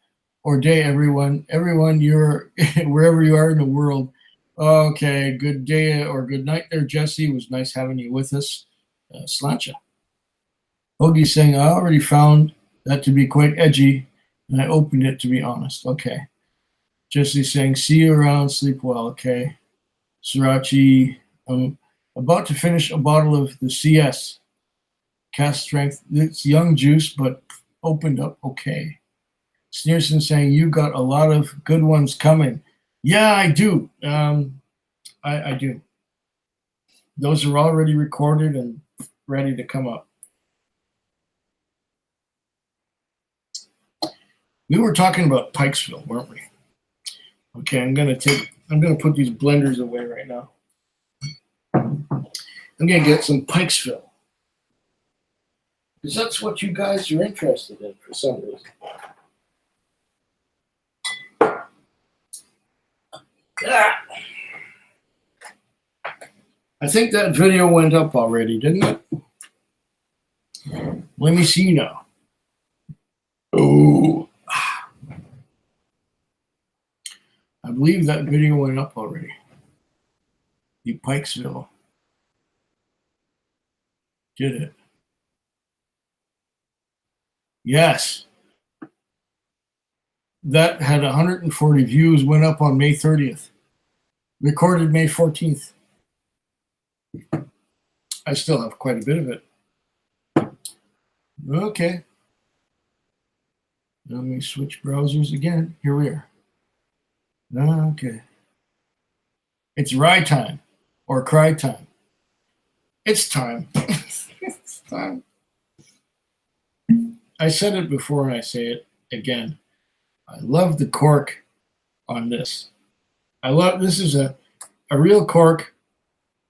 or day, everyone. Everyone, you're wherever you are in the world. Okay, good day or good night there, Jesse. It was nice having you with us. Slancha. Hoagie's saying, I already found that to be quite edgy, and I opened it to be honest. Okay. Jesse's saying, see you around, sleep well. Okay. Sriracha, I'm about to finish a bottle of the CS. Cask strength. It's young juice, but opened up okay. Sneerson saying, you got a lot of good ones coming. Yeah, I do. I do. Those are already recorded and ready to come up. We were talking about Pikesville, weren't we? Okay, I'm gonna put these blenders away right now. I'm gonna get some Pikesville. Because that's what you guys are interested in for some reason. Ah. I think that video went up already, didn't it? Let me see now. Oh. I believe that video went up already. The Pikesville. Did it? Yes. That had 140 views, went up on May 30th. Recorded May 14th. I still have quite a bit of it. Okay. Let me switch browsers again. Here we are. Okay. It's rye time or cry time. It's time. It's time. I said it before and I say it again. I love the cork on this. This is a real cork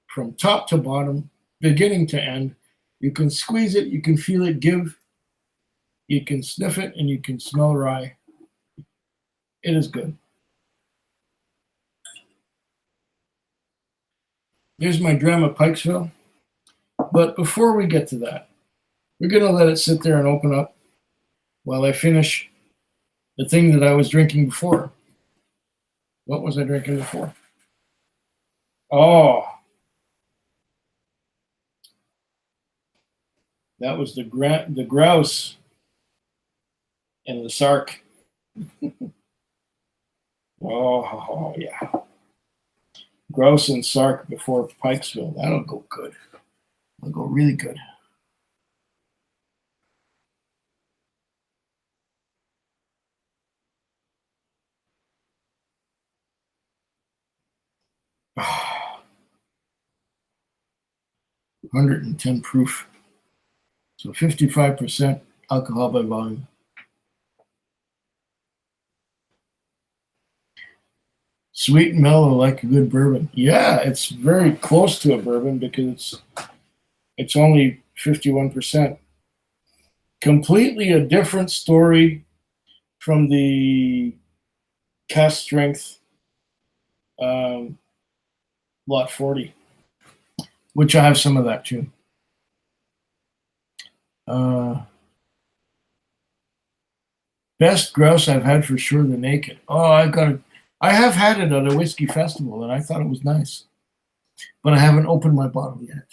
from top to bottom, beginning to end. You can squeeze it, you can feel it give, you can sniff it, and you can smell rye. It is good. Here's my dram of Pikesville. But before we get to that, we're going to let it sit there and open up while I finish the thing that I was drinking before. What was I drinking before? Oh, that was the grouse and the sark. Oh, yeah. Grouse and sark before Pikesville. That'll go good. It'll go really good. Oh, 110 proof. So 55% alcohol by volume. Sweet and mellow like a good bourbon. Yeah, it's very close to a bourbon because it's only 51%. Completely a different story from the cast strength lot 40, which I have some of that too. Best grouse I've had for sure, the naked. Oh, I have had it at a whiskey festival and I thought it was nice, but I haven't opened my bottle yet.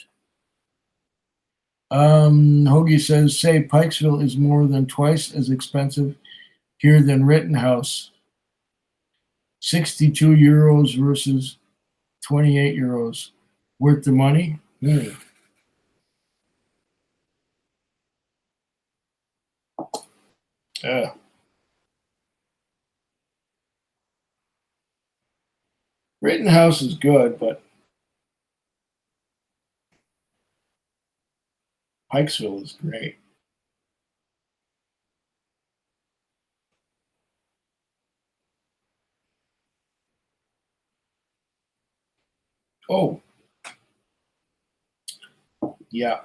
Hoagie says, say Pikesville is more than twice as expensive here than Rittenhouse. 62 euros versus 28 euros. Worth the money? Yeah. Rittenhouse is good, but Pikesville is great. Oh, yeah.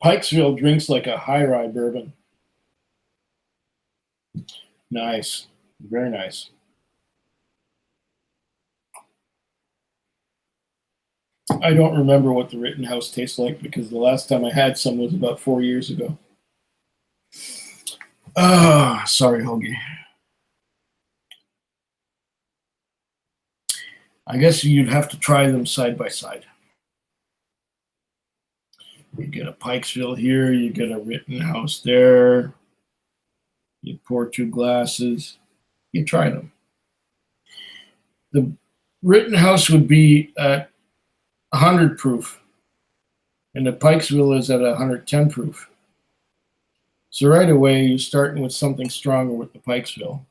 Pikesville drinks like a high rye bourbon. Nice. Very nice. I don't remember what the Rittenhouse tastes like because the last time I had some was about 4 years ago. Sorry, Hoagie. I guess you'd have to try them side by side. You get a Pikesville here, you get a Rittenhouse there. You pour 2 glasses. You try them. The Rittenhouse would be at 100 proof, and the Pikesville is at 110 proof. So right away, you're starting with something stronger with the Pikesville.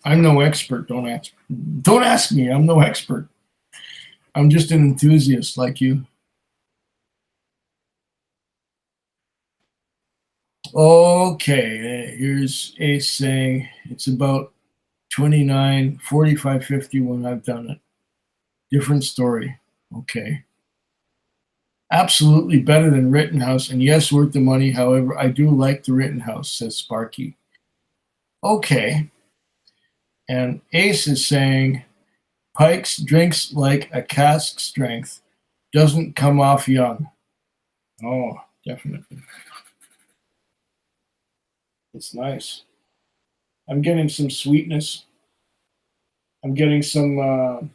I'm no expert. Don't ask me. I'm no expert. I'm just an enthusiast like you. Okay, here's Ace saying it's about 29, 45, 50 when I've done it. Different story. Okay. Absolutely better than Rittenhouse, and yes, worth the money. However, I do like the Rittenhouse, says Sparky. Okay. And Ace is saying Pike's drinks like a cask strength, doesn't come off young. Oh, definitely. It's nice. I'm getting some sweetness. I'm getting some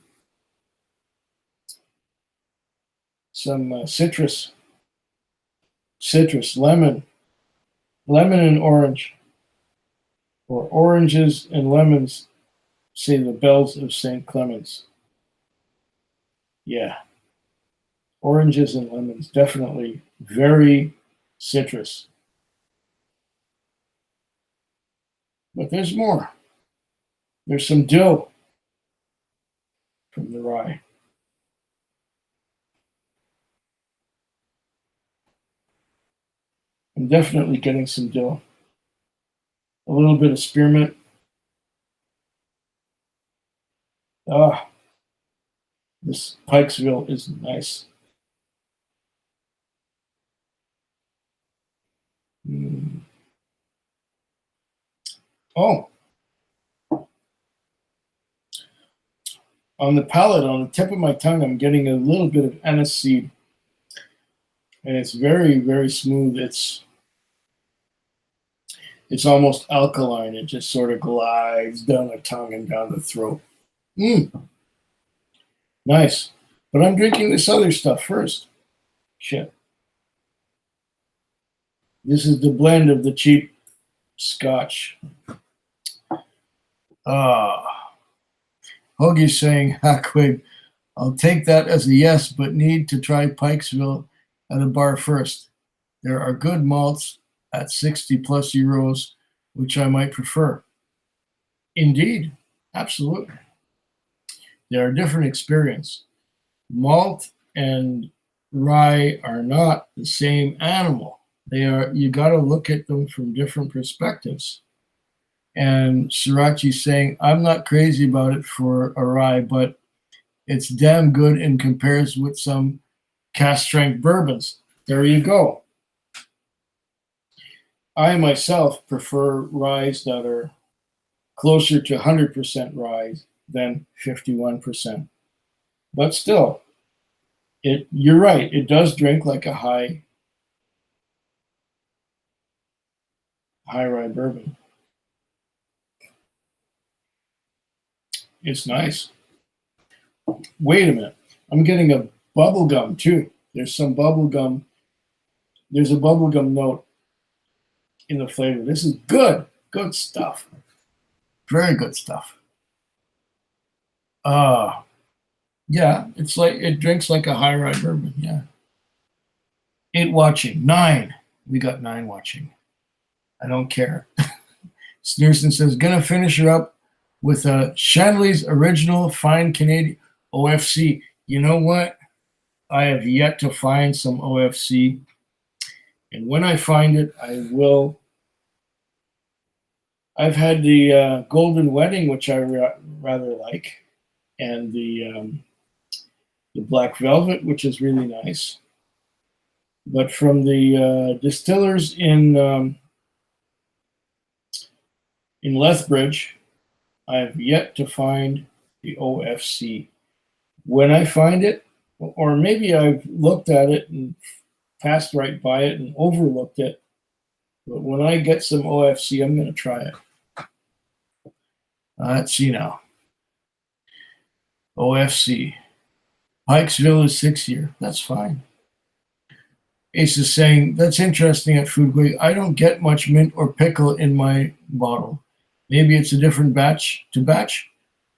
citrus, lemon and orange, or oranges and lemons, say the bells of St. Clements. Yeah, oranges and lemons, definitely very citrus. But there's more. There's some dill from the rye. I'm definitely getting some dill. A little bit of spearmint. Ah, this Pikesville is nice. Mm. Oh, on the palate, on the tip of my tongue, I'm getting a little bit of anise seed, and it's very, very smooth. It's almost alkaline. It just sort of glides down the tongue and down the throat. Mm, nice. But I'm drinking this other stuff first. Shit. This is the blend of the cheap scotch. Ah, Hoagie's saying, Quig, I'll take that as a yes, but need to try Pikesville at a bar first. There are good malts at 60 plus euros, which I might prefer. Indeed, absolutely. They are a different experience. Malt and rye are not the same animal. They are, you got to look at them from different perspectives. And Sriracha's saying, I'm not crazy about it for a rye, but it's damn good and compares with some cask strength bourbons. There you go. I myself prefer ryes that are closer to 100% rye than 51%. But still, you're right. It does drink like a high rye bourbon. It's nice. Wait a minute. I'm getting a bubble gum too. There's some bubble gum. There's a bubble gum note in the flavor. This is good. Good stuff. Very good stuff. Uh yeah, it's like it drinks like a high rye bourbon. Yeah. 8 watching. 9. We got 9 watching. I don't care. Sneerson says, gonna finish her up with a Shanley's original fine Canadian OFC. You know what? I have yet to find some OFC. And when I find it, I will. I've had the Golden Wedding, which I rather like, and the Black Velvet, which is really nice. But from the distillers in Lethbridge, I have yet to find the OFC. When I find it, or maybe I've looked at it and passed right by it and overlooked it, but when I get some OFC, I'm going to try it. Let's see now. OFC. Pikesville is 6 year. That's fine. Ace is saying, that's interesting at Foodway. I don't get much mint or pickle in my bottle. Maybe it's a different batch to batch.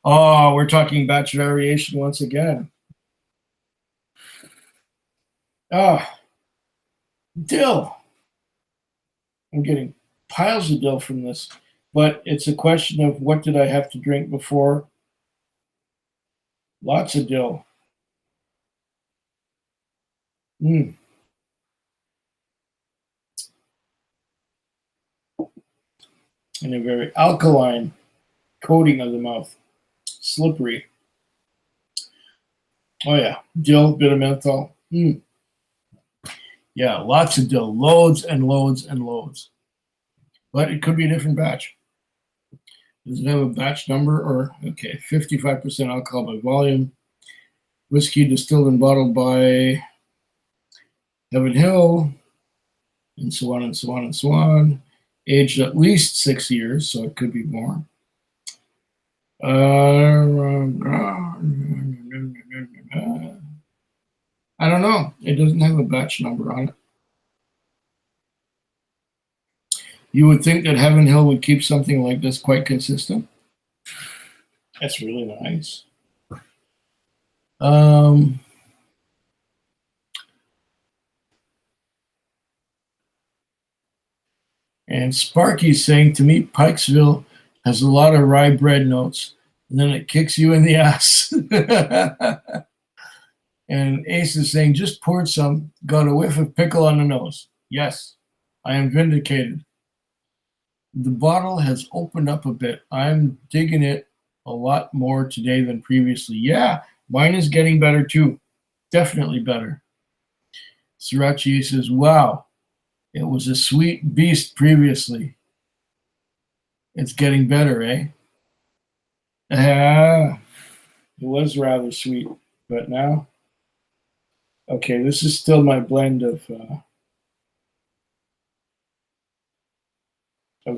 Oh, we're talking batch variation once again. Ah, dill. I'm getting piles of dill from this, but it's a question of what did I have to drink before? Lots of dill. Mm. and a very alkaline coating of the mouth. Slippery. Oh yeah, dill, bit of menthol. Yeah, lots of dill, loads and loads and loads. But it could be a different batch. Does it have a batch number? Or, okay, 55% alcohol by volume. Whiskey distilled and bottled by Heaven Hill, and so on and so on and so on. Aged at least 6 years, so it could be more. I don't know. It doesn't have a batch number on it. You would think that Heaven Hill would keep something like this quite consistent. That's really nice. And Sparky's saying, to me, Pikesville has a lot of rye bread notes, and then it kicks you in the ass. And Ace is saying, just poured some, got a whiff of pickle on the nose. Yes, I am vindicated. The bottle has opened up a bit. I'm digging it a lot more today than previously. Yeah, mine is getting better too. Definitely better. Sriracha says, wow, it was a sweet beast previously. It's getting better, eh? It was rather sweet, but now, okay, this is still my blend of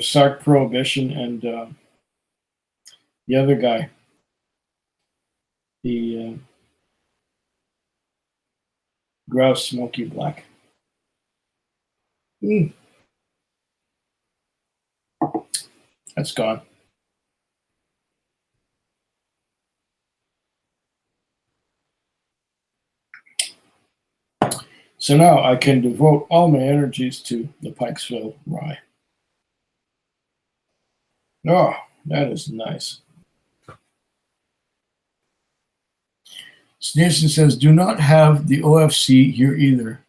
Sark Prohibition and the other guy, the Grouse Smoky Black. That's gone. So now I can devote all my energies to the Pikesville rye. Oh, that is nice. Sneerson says, do not have the OFC here either.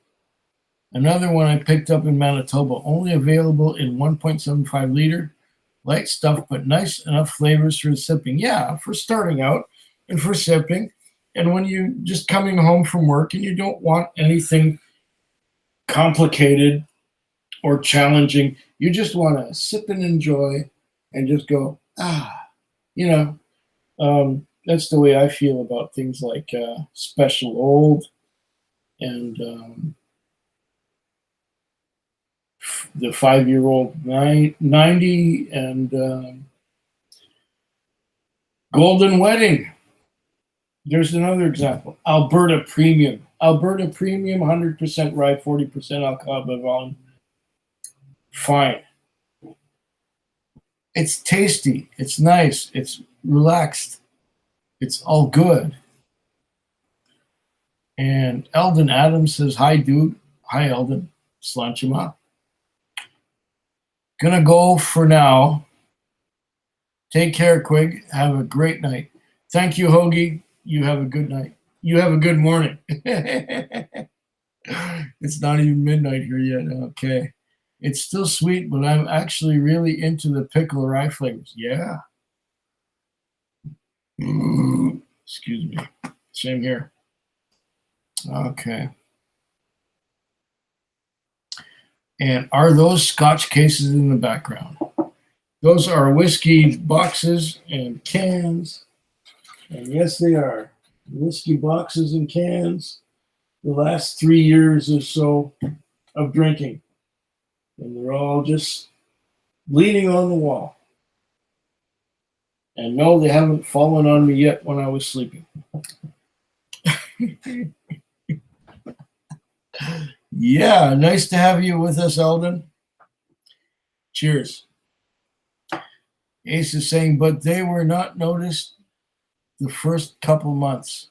Another one I picked up in Manitoba, only available in 1.75 liter. Light stuff, but nice enough flavors for sipping. Yeah, for starting out and for sipping. And when you're just coming home from work and you don't want anything complicated or challenging, you just want to sip and enjoy and just go, that's the way I feel about things like Special Old and the 5-year-old 90 and Golden Wedding. There's another example. Alberta Premium. Alberta Premium, 100% rye, 40% alcohol by volume. Fine. It's tasty. It's nice. It's relaxed. It's all good. And Eldon Adams says, hi, dude. Hi, Eldon. Slanchima. Gonna go for now. Take care, Quig. Have a great night. Thank you, Hoagie. You have a good night. You have a good morning. It's not even midnight here yet. Okay. It's still sweet, but I'm actually really into the pickle rye flavors. Yeah. Excuse me. Same here. Okay. And are those Scotch cases in the background? Those are whiskey boxes and cans. And yes, they are. Whiskey boxes and cans. The last 3 years or so of drinking. And they're all just leaning on the wall. And no, they haven't fallen on me yet when I was sleeping. Yeah, nice to have you with us, Eldon. Cheers. Ace is saying, but they were not noticed the first couple months.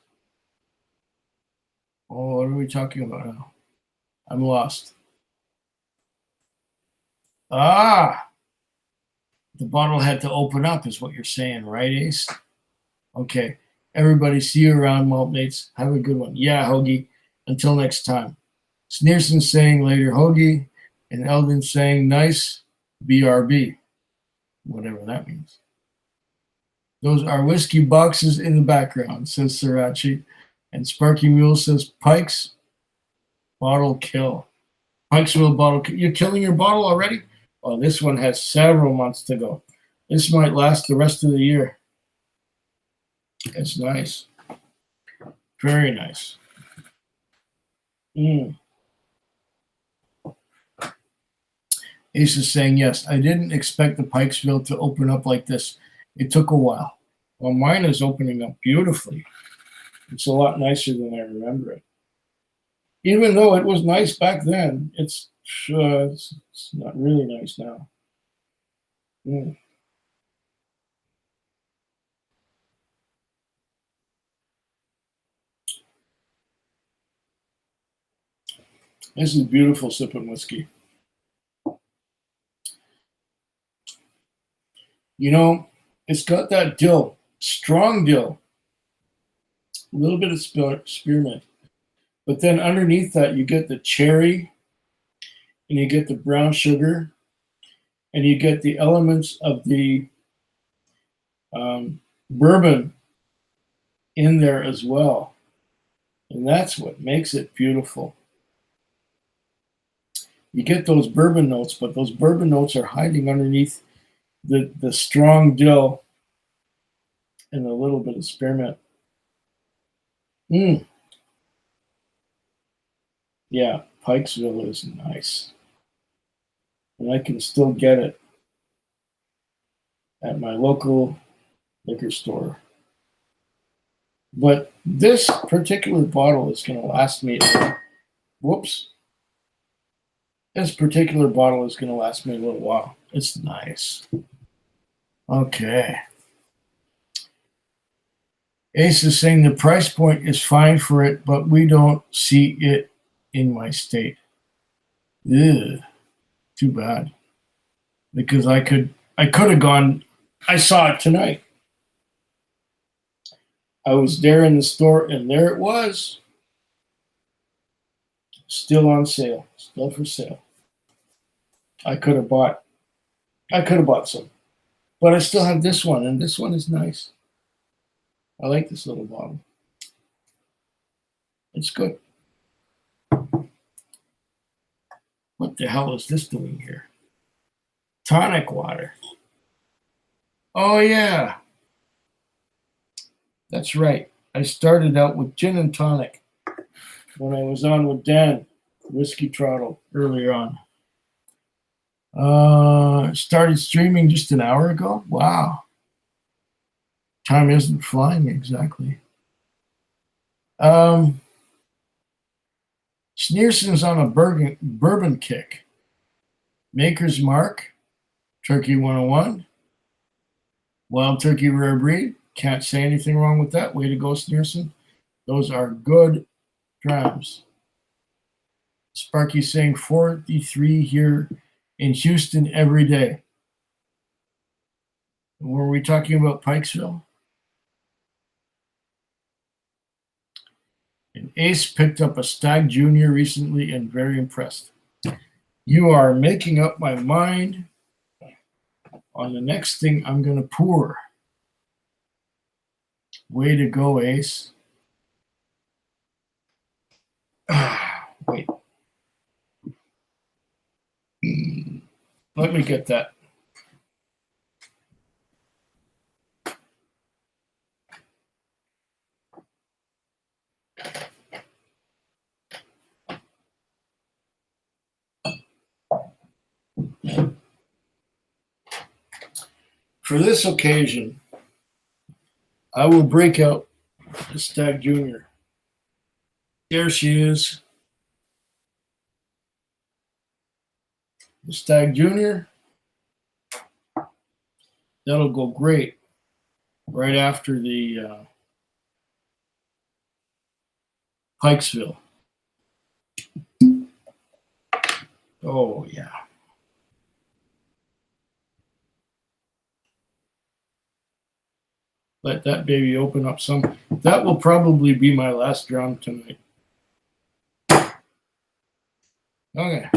Oh, what are we talking about now? I'm lost. The bottle had to open up is what you're saying, right, Ace? Okay. Everybody, see you around, malt mates. Have a good one. Yeah, Hoagie. Until next time. Sneerson saying later, Hoagie, and Eldon saying nice, BRB. whatever that means. Those are whiskey boxes in the background, says Sriracha. And Sparky Mule says, Pikes, bottle kill. Pikes will bottle kill. You're killing your bottle already? Oh, this one has several months to go. This might last the rest of the year. It's nice. Very nice. Ace is saying, yes, I didn't expect the Pikesville to open up like this. It took a while. Well, mine is opening up beautifully. It's a lot nicer than I remember it. Even though it was nice back then, it's not really nice now. This is beautiful sipping whiskey. You know, it's got that dill, strong dill, a little bit of spearmint. But then underneath that, you get the cherry, and you get the brown sugar, and you get the elements of the bourbon in there as well. And that's what makes it beautiful. You get those bourbon notes, but those bourbon notes are hiding underneath the strong dill and a little bit of spearmint. Yeah, Pikesville is nice. And I can still get it at my local liquor store. But this particular bottle is going to last me, this particular bottle is going to last me a little while. It's nice. Okay. Ace is saying the price point is fine for it, but we don't see it in my state. Ugh, too bad. Because I could have gone, I saw it tonight. I was there in the store, and there it was. Still on sale, still for sale. I could have bought some. But I still have this one, and this one is nice. I like this little bottle. It's good. What the hell is this doing here? Tonic water. Oh, yeah. That's right. I started out with gin and tonic when I was on with Dan, Whiskey Trottle, earlier on. Started streaming just an hour ago. Wow. Time isn't flying exactly. Schneerson's on a bourbon kick. Maker's Mark, Turkey 101, Wild Turkey Rare Breed. Can't say anything wrong with that. Way to go, Schneerson. Those are good drams. Sparky saying 43 here in Houston every day. Were we talking about Pikesville? And Ace picked up a Stag Junior recently and very impressed. You are making up my mind on the next thing I'm going to pour. Way to go, Ace. Wait. Let me get that. For this occasion, I will break out the Stag Junior. There she is. The Stag Junior. That'll go great right after the Pikesville. Oh, yeah. Let that baby open up some. That will probably be my last drum tonight. Okay.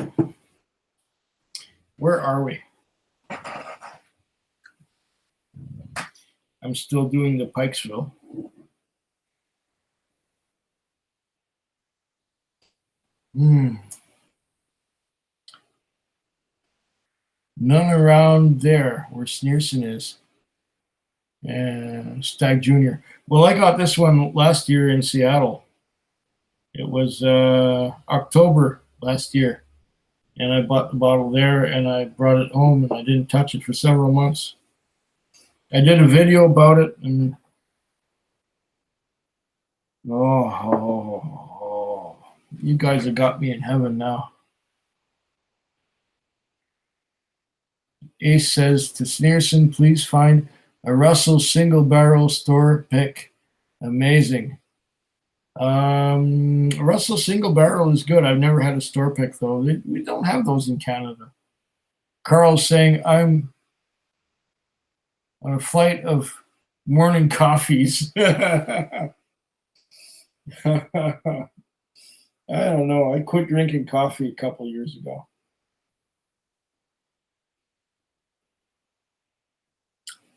Where are we? I'm still doing the Pikesville. Hmm. None around there where Sneerson is. And Stag Junior. Well, I got this one last year in Seattle. It was October last year, and I bought the bottle there, and I brought it home, and I didn't touch it for several months. I did a video about it, and oh, you guys have got me in heaven now. Ace says to Sneerson, please find a Russell single barrel store pick. Amazing. Russell single barrel is good. I've never had a store pick though. We don't have those in Canada. Carl's saying I'm on a flight of morning coffees. I don't know. I quit drinking coffee a couple years ago.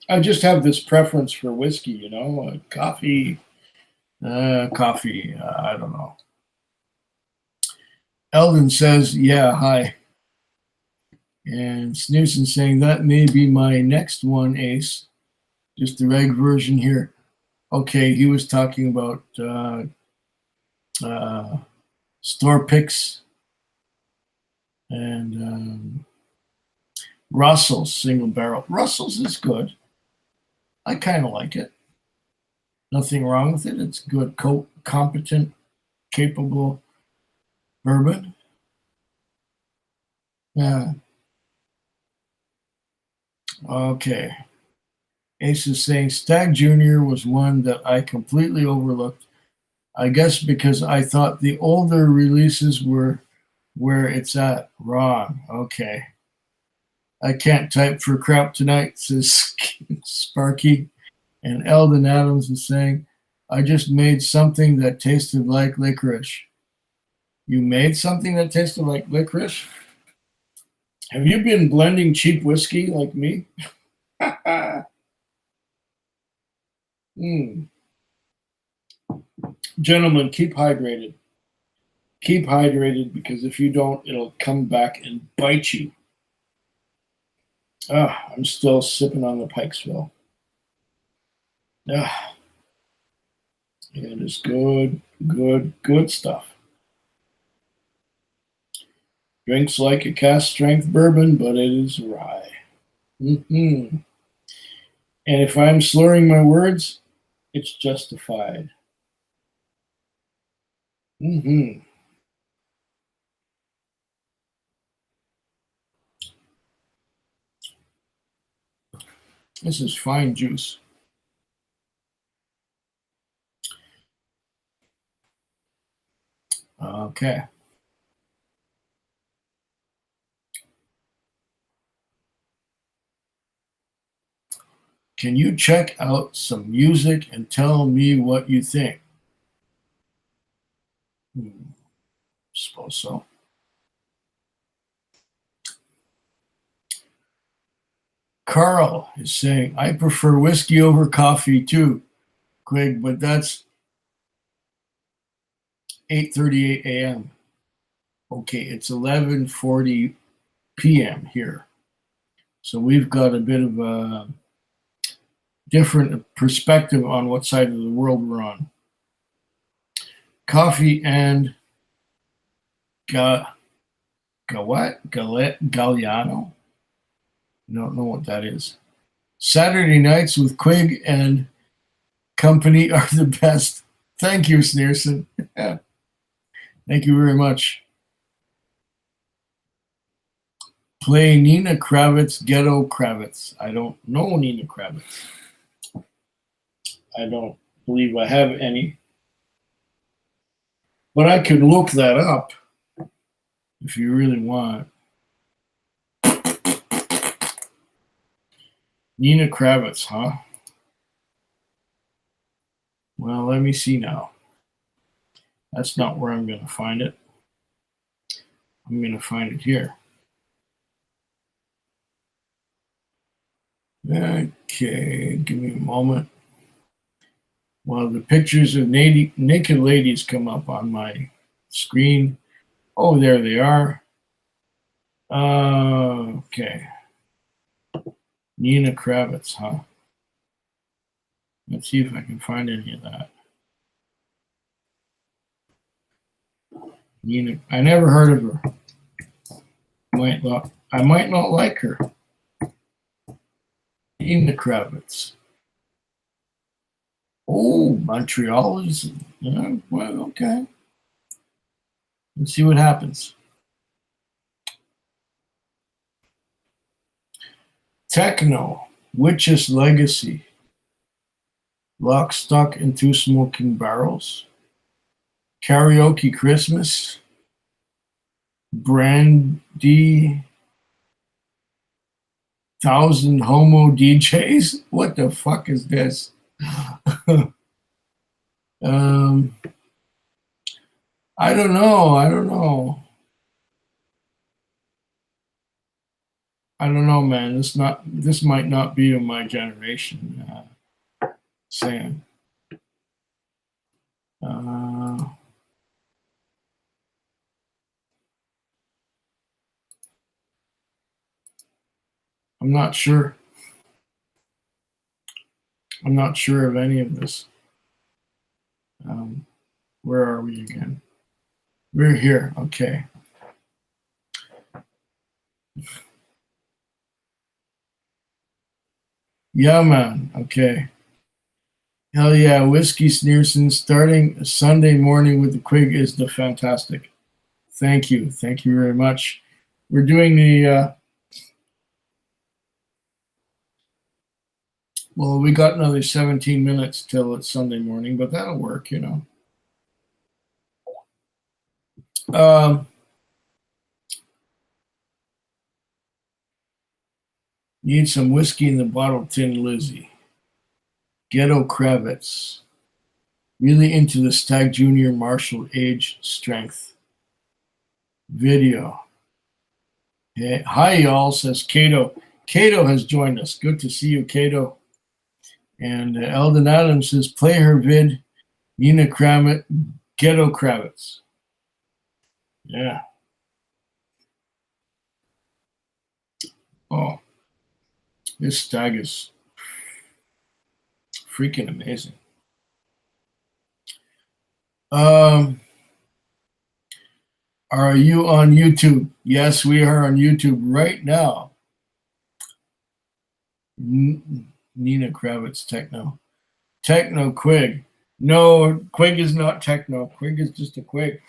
I just have this preference for whiskey, you know, coffee. I don't know. Eldon says, yeah, hi. And Sneerson saying, that may be my next one, Ace. Just the reg version here. Okay, he was talking about store picks and Russell's single barrel. Russell's is good. I kind of like it. Nothing wrong with it. It's good, competent, capable bourbon. Yeah. Okay. Ace is saying Stag Junior was one that I completely overlooked. I guess because I thought the older releases were where it's at. Wrong. Okay. I can't type for crap tonight, says Sparky. And Eldon Adams is saying, I just made something that tasted like licorice. You made something that tasted like licorice? Have you been blending cheap whiskey like me? Gentlemen, keep hydrated. Keep hydrated because if you don't, it'll come back and bite you. I'm still sipping on the Pikesville. It is good stuff. Drinks like a cast strength bourbon, but it is rye. And if I'm slurring my words, it's justified. This is fine juice. Okay. Can you check out some music and tell me what you think? Suppose so. Carl is saying, I prefer whiskey over coffee too, Quig, but that's 8:38 a.m. Okay, it's 11:40 p.m. here. So we've got a bit of a different perspective on what side of the world we're on. Coffee and Galliano? I don't know what that is. Saturday nights with Quig and company are the best. Thank you, Sneerson. Thank you very much. Play Nina Kravitz, Ghetto Kravitz. I don't know Nina Kravitz. I don't believe I have any. But I can look that up if you really want. Nina Kravitz, huh? Well, let me see now. That's not where I'm going to find it. I'm going to find it here. Okay, give me a moment. While the pictures of naked ladies come up on my screen. Oh, there they are. Okay. Nina Kravitz, huh? Let's see if I can find any of that. Nina, I never heard of her. I might not like her. Nina Kravitz. Oh, Montreal is, yeah, well, okay. Let's see what happens. Techno, Witch's Legacy, Lock, Stock, and Two Smoking Barrels, Karaoke Christmas, Brandy, Thousand Homo DJs. What the fuck is this? um, I don't know. I don't know. I don't know, man. This might not be of my generation, Sam. I'm not sure. I'm not sure of any of this. Where are we again? We're here. Okay. Yeah, man. Okay. Hell yeah. Whiskey Sneerson starting Sunday morning with the Quig is the fantastic. Thank you. Thank you very much. We're doing the, well, we got another 17 minutes till it's Sunday morning, but that'll work, you know. Need some whiskey in the bottle, Tin Lizzy. Ghetto Kravitz. Really into the Stag Junior Marshall age strength. Video. Hey, hi, y'all, says Cato. Cato has joined us. Good to see you, Cato. And Eldon Adams says, play her vid, Nina Kravitz, Ghetto Kravitz. Yeah. Oh, this stag is freaking amazing. Are you on YouTube? Yes, we are on YouTube right now. Nina Kravitz, techno. Techno Quig. No, Quig is not techno. Quig is just a Quig.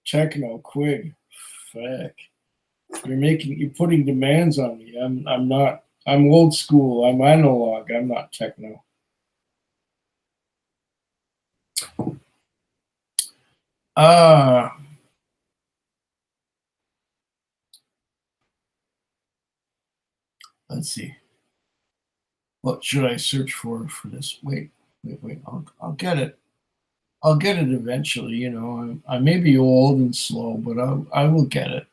Techno Quig. Fuck. You're putting demands on me. I'm not. I'm old school. I'm analog. I'm not techno. Let's see. What should I search for this? Wait. I'll get it. I'll get it eventually. You know, I may be old and slow, but I will get it.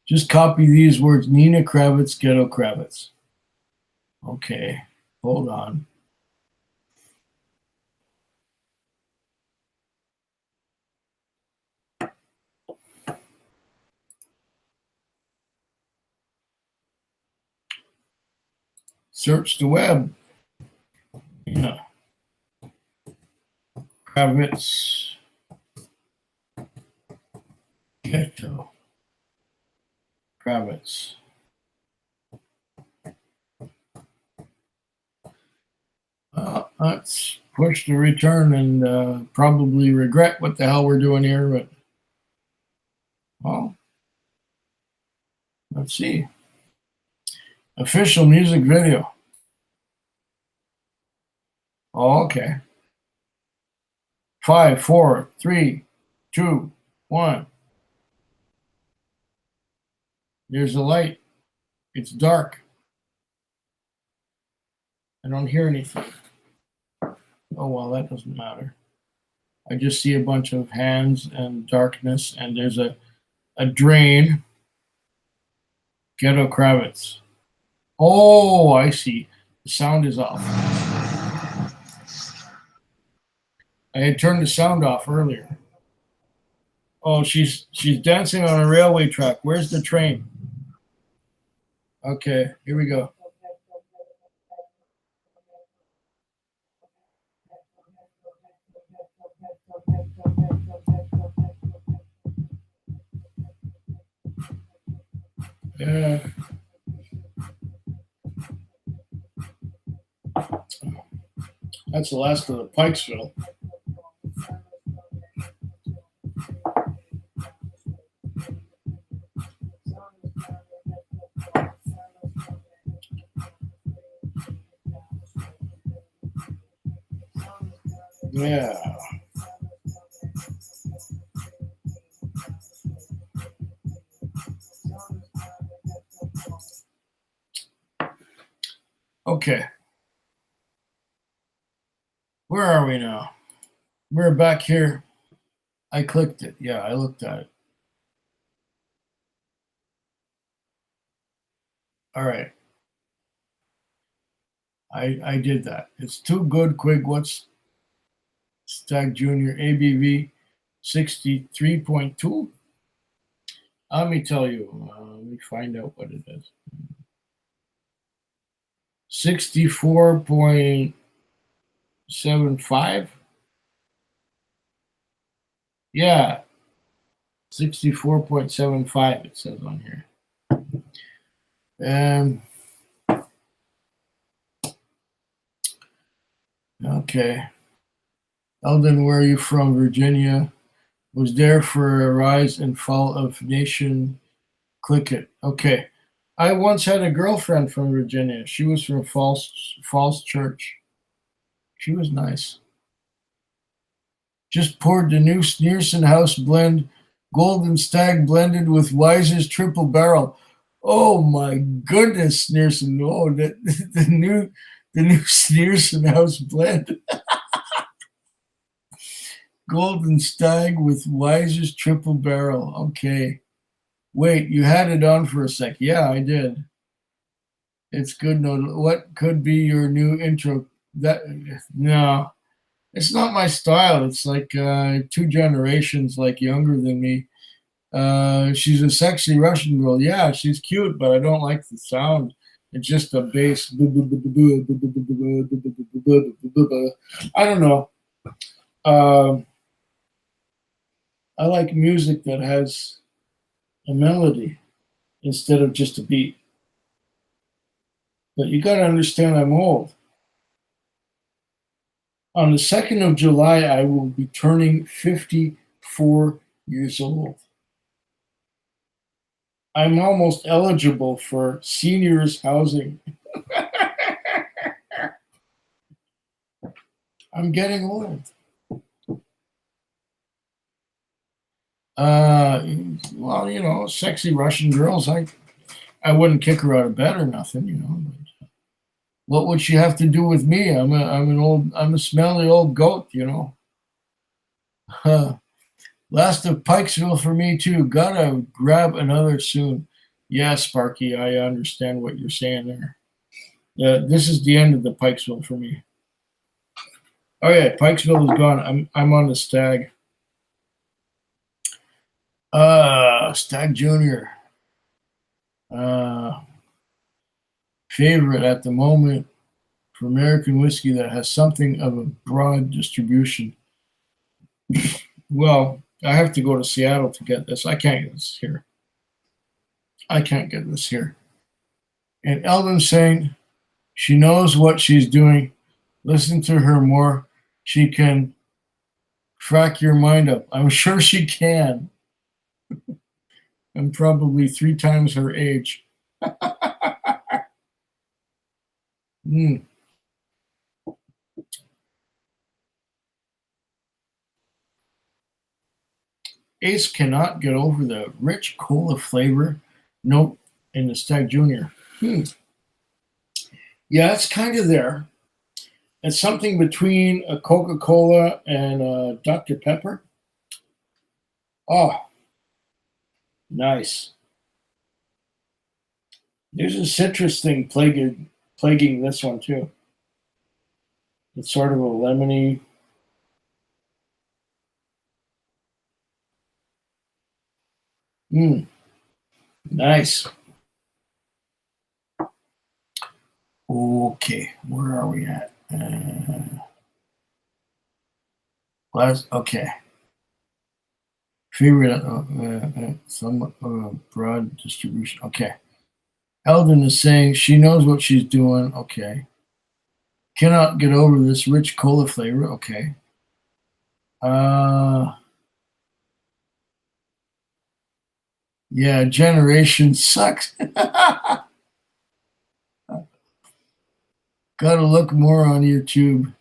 Just copy these words: Nina Kravitz, Ghetto Kravitz. Okay, hold on. Search the web. Yeah. Kravitz. Ghetto. Kravitz. Let's push the return and probably regret what the hell we're doing here, but well, let's see. Official music video. Oh, okay. 5, 4, 3, 2, 1. There's a light. It's dark. I don't hear anything. Oh, well, that doesn't matter. I just see a bunch of hands and darkness, and there's a a drain, Ghetto Kravitz. Oh, I see. The sound is off. I had turned the sound off earlier. Oh, she's dancing on a railway track. Where's the train? Okay, here we go. Yeah. That's the last of the Pikesville. Yeah. Okay. Where are we now? We're back here. I clicked it. Yeah, I looked at it. All right. I did that. It's too good, Quig. What's Stag Junior ABV 63.2? Let me tell you. Let me find out what it is. 64.75? Yeah, 64.75 it says on here. Okay. Eldon, where are you from? Virginia. Was there for a rise and fall of nation. Click it. Okay. I once had a girlfriend from Virginia. She was from Falls Church. She was nice. Just poured the new Sneerson House blend, Golden Stag blended with Weiser's Triple Barrel. Oh my goodness, Sneerson! Oh, the new Sneerson House blend. Golden Stag with Weiser's Triple Barrel. Okay. Wait, you had it on for a sec. Yeah, I did. It's good. No, what could be your new intro? That no, it's not my style. It's like two generations like younger than me. She's a sexy Russian girl. Yeah, she's cute, but I don't like the sound. It's just a bass. I don't know. I like music that has a melody instead of just a beat. But you got to understand, I'm old. On the 2nd of July, I will be turning 54 years old. I'm almost eligible for seniors housing. I'm getting old. Well, sexy Russian girls, I wouldn't kick her out of bed or nothing. But what would she have to do with me? I'm a smelly old goat. Last of Pikesville for me too. Gotta grab another soon. Yeah, Sparky, I understand what you're saying there. This is the end of the Pikesville for me. Oh yeah, Pikesville is gone. I'm on the Stag. Stag Junior. Favorite at the moment for American whiskey that has something of a broad distribution. Well, I have to go to Seattle to get this. I can't get this here. I can't get this here. And Eldon saying she knows what she's doing. Listen to her more. She can frack your mind up. I'm sure she can. I'm probably 3 times her age. Mm. Ace cannot get over the rich cola flavor note in the Stag Junior. Yeah, it's kind of there. It's something between a Coca-Cola and a Dr. Pepper. Oh, Nice. There's a citrus thing plaguing this one too. It's sort of a lemony. Nice. Okay, where are we at? Okay. Favorite, somewhat broad distribution. Okay. Eldon is saying she knows what she's doing. Okay. Cannot get over this rich cola flavor. Okay. Yeah, Generation sucks. Gotta look more on YouTube.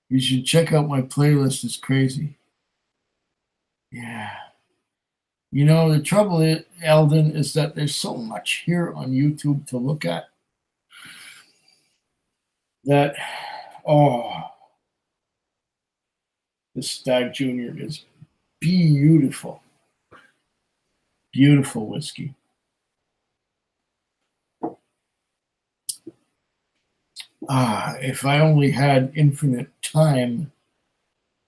You should check out my playlist. It's crazy. Yeah. You know, the trouble is, Eldon, is that there's so much here on YouTube to look at that, oh, the Stag Junior is beautiful. Beautiful whiskey. If I only had infinite time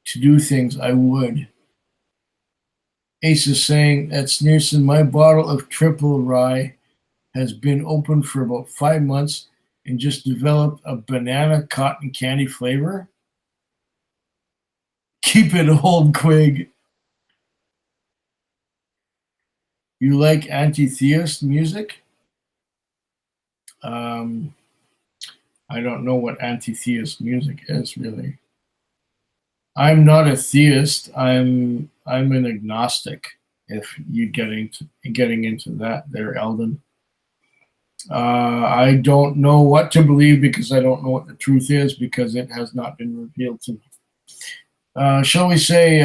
to do things, I would. Ace is saying, at Sneerson, my bottle of triple rye has been open for about 5 months and just developed a banana cotton candy flavor. Keep it old, Quig. You like anti-theist music? I don't know what anti-theist music is, really. I'm not a theist. I'm an agnostic. If you're getting into that, there, Eldon. I don't know what to believe because I don't know what the truth is because it has not been revealed to me. Shall we say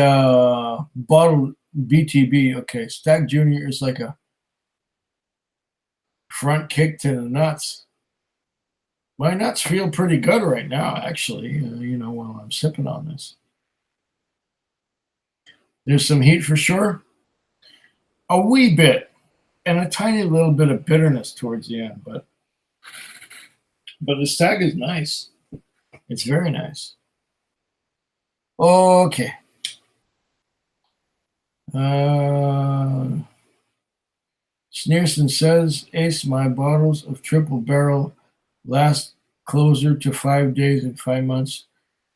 bottled BTB? Okay, Stag Junior is like a front kick to the nuts. My nuts feel pretty good right now, actually. While I'm sipping on this. There's some heat for sure. A wee bit. And a tiny little bit of bitterness towards the end. But the Stag is nice. It's very nice. Okay. Sneerson says, Ace, my bottles of triple barrel last closer to 5 days and 5 months.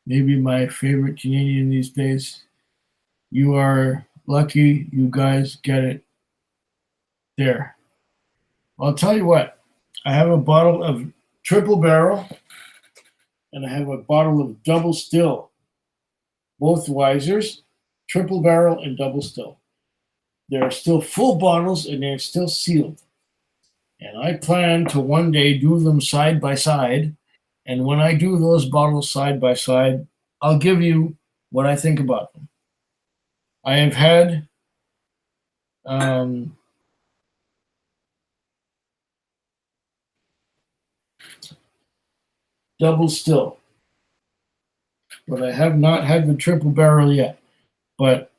Maybe my favorite Canadian these days. You are lucky you guys get it there. I'll tell you what, I have a bottle of triple barrel and I have a bottle of double still. Both Weisers, triple barrel and double still. They're still full bottles and they're still sealed. And I plan to one day do them side by side. And when I do those bottles side by side, I'll give you what I think about them. I have had double still, but I have not had the triple barrel yet. But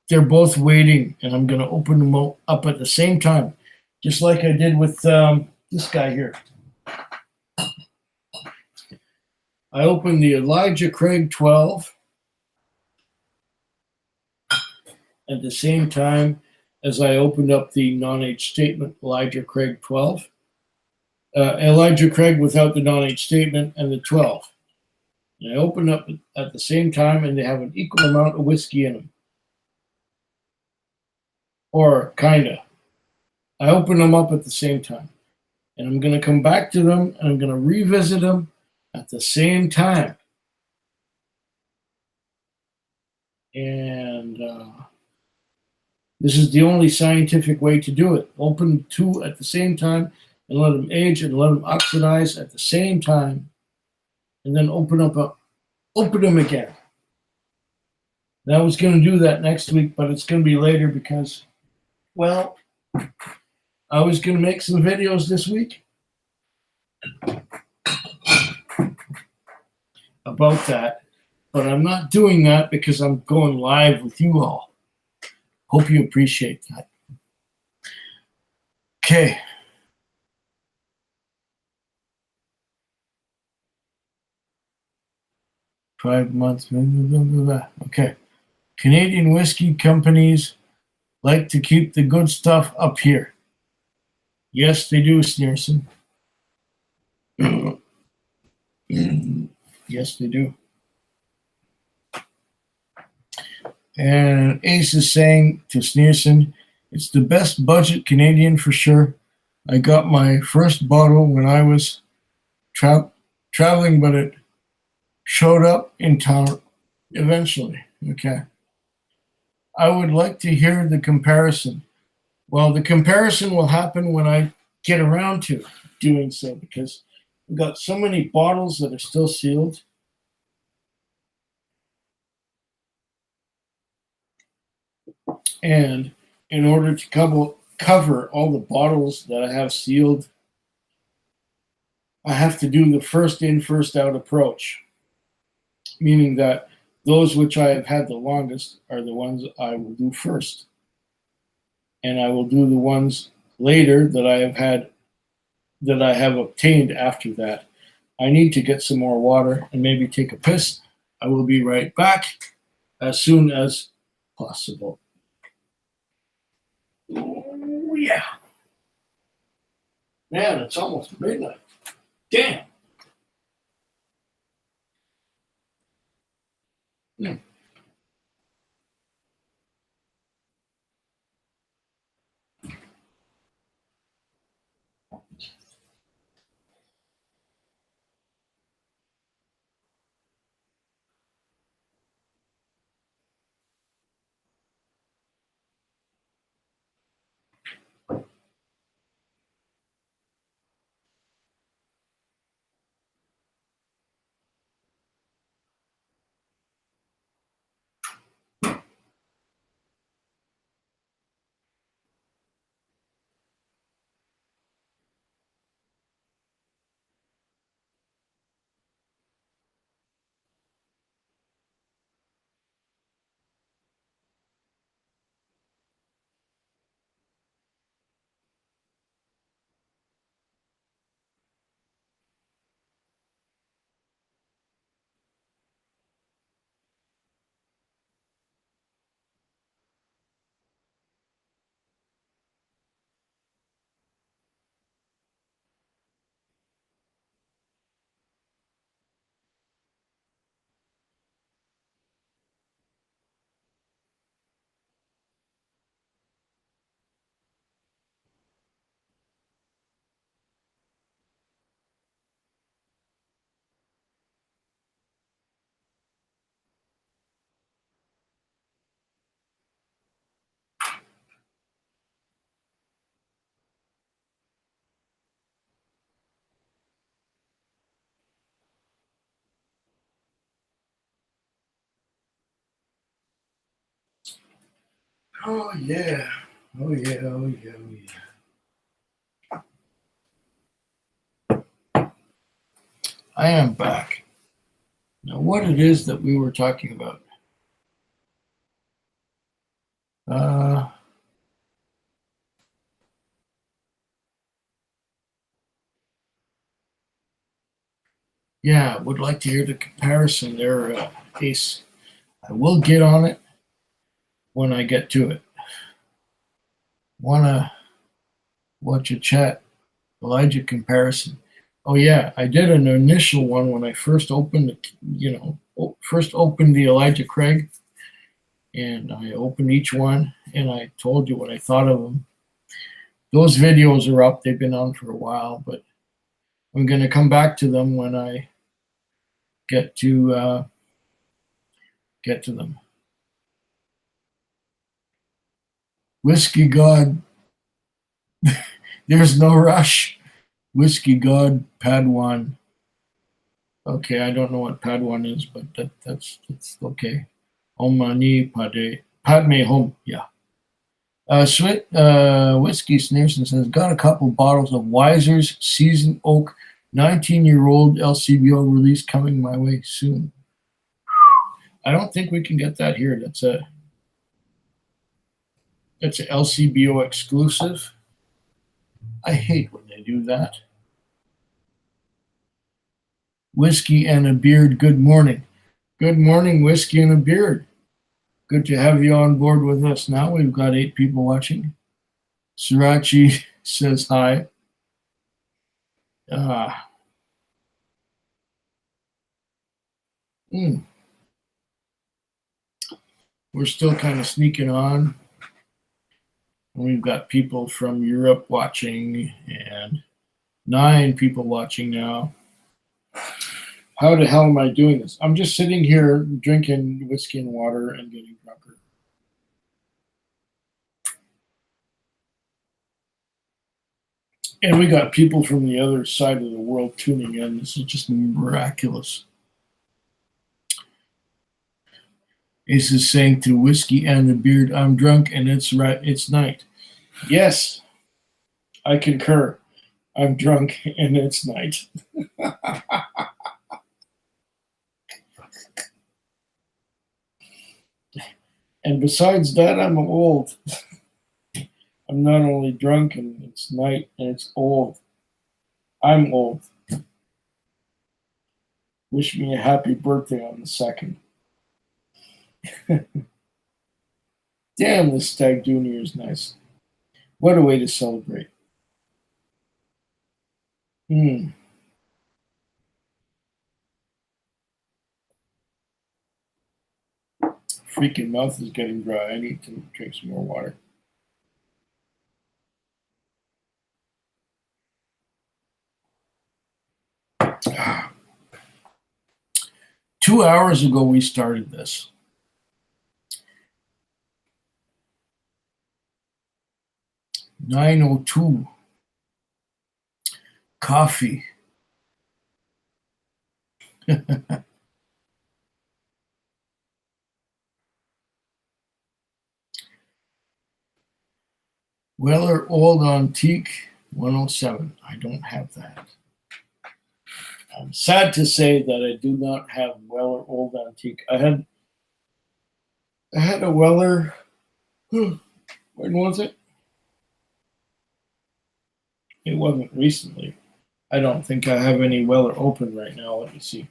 they're both waiting, and I'm going to open them up at the same time, just like I did with this guy here. I opened the Elijah Craig 12 at the same time as I opened up the non-age statement Elijah Craig 12. Elijah Craig without the non-age statement and the 12. And I opened up at the same time, and they have an equal amount of whiskey in them. Or kinda. I opened them up at the same time. And I'm going to come back to them, and I'm going to revisit them at the same time. And this is the only scientific way to do it. Open two at the same time and let them age and let them oxidize at the same time. And then open them again. And I was going to do that next week, but it's going to be later because, well, I was going to make some videos this week about that, but I'm not doing that because I'm going live with you all. Hope you appreciate that. Okay. Five months. Blah, blah, blah, blah. Okay. Canadian whiskey companies like to keep the good stuff up here. Yes, they do, Sneerson. Yes, they do. And Ace is saying to Sneerson, it's the best budget Canadian for sure. I got my first bottle when I was traveling, but it showed up in town eventually. Okay. I would like to hear the comparison. Well, the comparison will happen when I get around to doing so because we've got so many bottles that are still sealed. And in order to cover all the bottles that I have sealed, I have to do the first in, first out approach, meaning that those which I have had the longest are the ones I will do first. And I will do the ones later that I have obtained after that. I need to get some more water and maybe take a piss. I will be right back as soon as possible. Oh, yeah. Man, it's almost midnight. Damn. Mm. Oh, yeah. Oh, yeah. Oh, yeah. Oh, yeah. I am back. Now, what it is that we were talking about? Uh, yeah, would like to hear the comparison there, Ace. I will get on it when I get to it. Wanna watch a chat Elijah comparison? Oh yeah, I did an initial one when I first opened the Elijah Craig, and I opened each one and I told you what I thought of them. Those videos are up; they've been on for a while, but I'm going to come back to them when I get to them. Whiskey God, there's no rush. Whiskey God Padawan. Okay, I don't know what Padawan is, but that's okay. Omani Padme Home, yeah. Whiskey Sneerson says, got a couple bottles of Weiser's Seasoned Oak 19-year-old LCBO release coming my way soon. I don't think we can get that here. That's an LCBO exclusive. I hate when they do that. Whiskey and a Beard, good morning. Good morning, Whiskey and a Beard. Good to have you on board with us now. We've got 8 people watching. Srirachi says hi. We're still kind of sneaking on. We've got people from Europe watching and 9 people watching now. How the hell am I doing this? I'm just sitting here drinking whiskey and water and getting drunker. And we got people from the other side of the world tuning in. This is just miraculous. Ace is saying to Whiskey and the Beard, I'm drunk and it's right. It's night. Yes, I concur. I'm drunk and it's night. And besides that, I'm old. I'm not only drunk and it's night and it's old. I'm old. Wish me a happy birthday on the 2nd. Damn, this Stag Junior is nice. What a way to celebrate. Freaking mouth is getting dry. I need to drink some more water. Ah. 2 hours ago, we started this. $9:02. Coffee. Weller Old Antique 107. I don't have that. I'm sad to say that I do not have Weller Old Antique. I had a Weller. When was it? It wasn't recently. I don't think I have any Weller open right now. Let me see.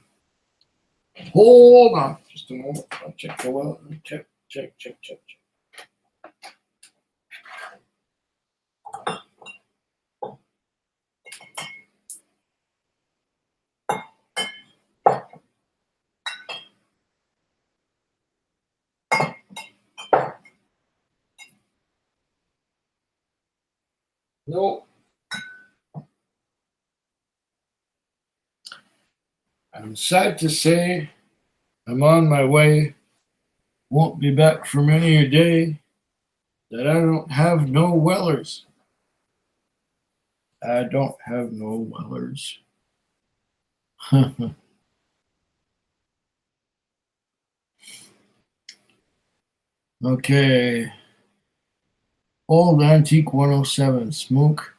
Hold on just a moment. I'll check the Weller. Check. No. I'm sad to say I'm on my way. Won't be back for many a day that I don't have no Wellers. I don't have no Wellers. Okay. Old Antique 107. Smoke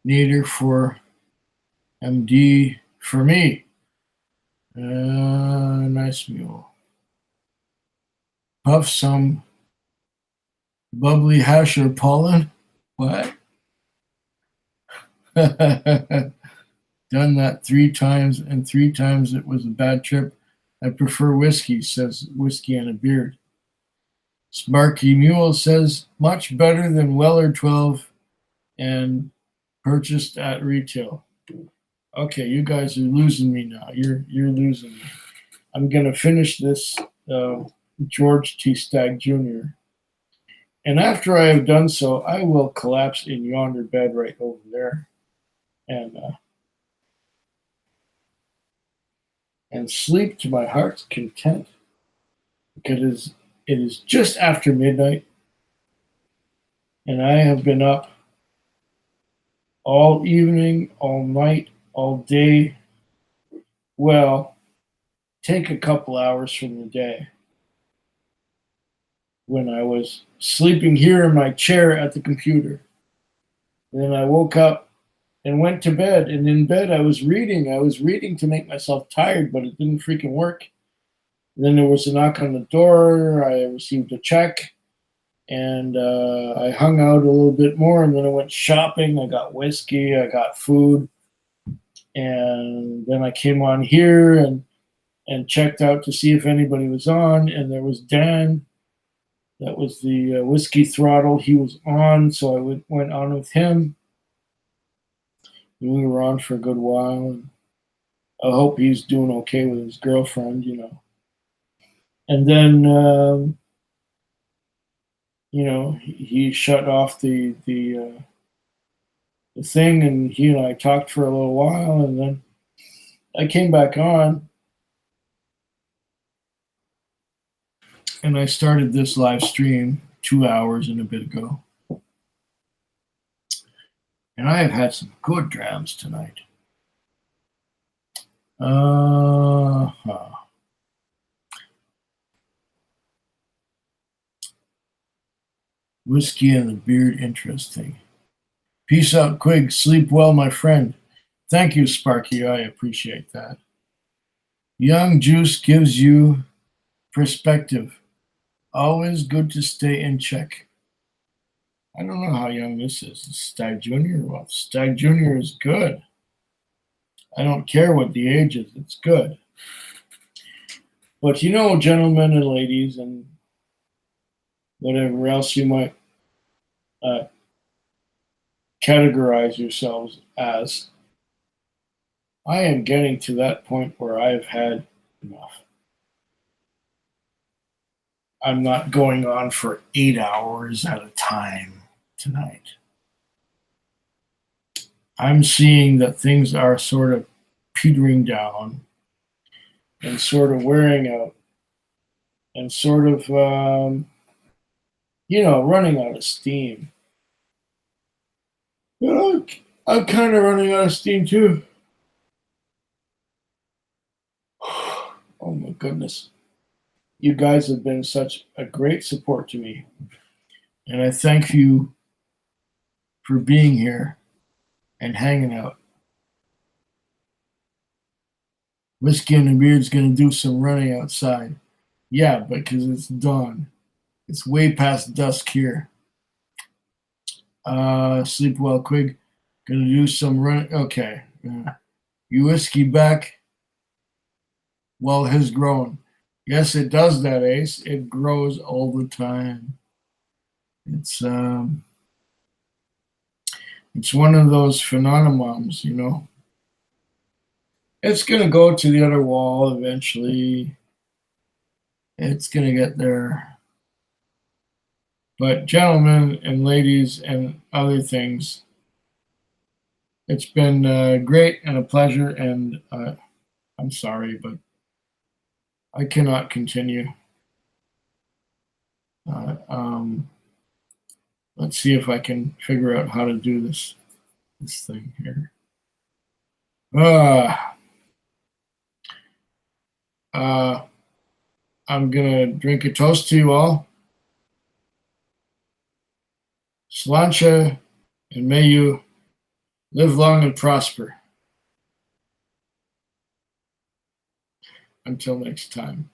Nader for MD for me. Nice mule. Puff some bubbly hash or pollen. What? Done that 3 times, and 3 times it was a bad trip. I prefer whiskey, says Whiskey and a Beard. Sparky Mule says, much better than Weller 12 and purchased at retail. Okay, you guys are losing me now. You're losing me. I'm going to finish this George T. Stagg Jr. And after I have done so, I will collapse in yonder bed right over there and sleep to my heart's content, because it is just after midnight, and I have been up all evening, all night, all day. Well, take a couple hours from the day when I was sleeping here in my chair at the computer. And then I woke up and went to bed, and in bed I was reading. I was reading to make myself tired, but it didn't freaking work. And then there was a knock on the door. I received a check, And I hung out a little bit more, and then I went shopping. I got whiskey, I got food, and then I came on here and checked out to see if anybody was on, and there was Dan. That was the Whiskey Throttle. He was on, so I went on with him. And we were on for a good while. And I hope he's doing okay with his girlfriend, you know. And then, you know, he shut off the thing, and he and I talked for a little while, and then I came back on, and I started this live stream 2 hours and a bit ago. And I have had some good drams tonight. Whiskey and the beard, interesting. Peace out, Quig. Sleep well, my friend. Thank you, Sparky. I appreciate that. Young juice gives you perspective. Always good to stay in check. I don't know how young this is. Stag Junior? Well, Stag Junior is good. I don't care what the age is. It's good. But you know, gentlemen and ladies, and whatever else you might categorize yourselves as, I am getting to that point where I've had enough. I'm not going on for 8 hours at a time tonight. I'm seeing that things are sort of petering down and sort of wearing out and sort of, you know, running out of steam. You know, I'm kind of running out of steam too. Oh my goodness. You guys have been such a great support to me. And I thank you for being here and hanging out. Whiskey and the Beard's going to do some running outside. Yeah, because it's dawn. It's way past dusk here. Sleep well, Quig. Gonna do some running. Okay. You whiskey back? Well, his growing. Yes, it does that, Ace. It grows all the time. It's one of those phenomenons, you know. It's gonna go to the other wall eventually. It's gonna get there. But gentlemen and ladies and other things, it's been great and a pleasure, and I'm sorry, but I cannot continue. Let's see if I can figure out how to do this thing here. I'm gonna drink a toast to you all. Sláinte, and may you live long and prosper. Until next time.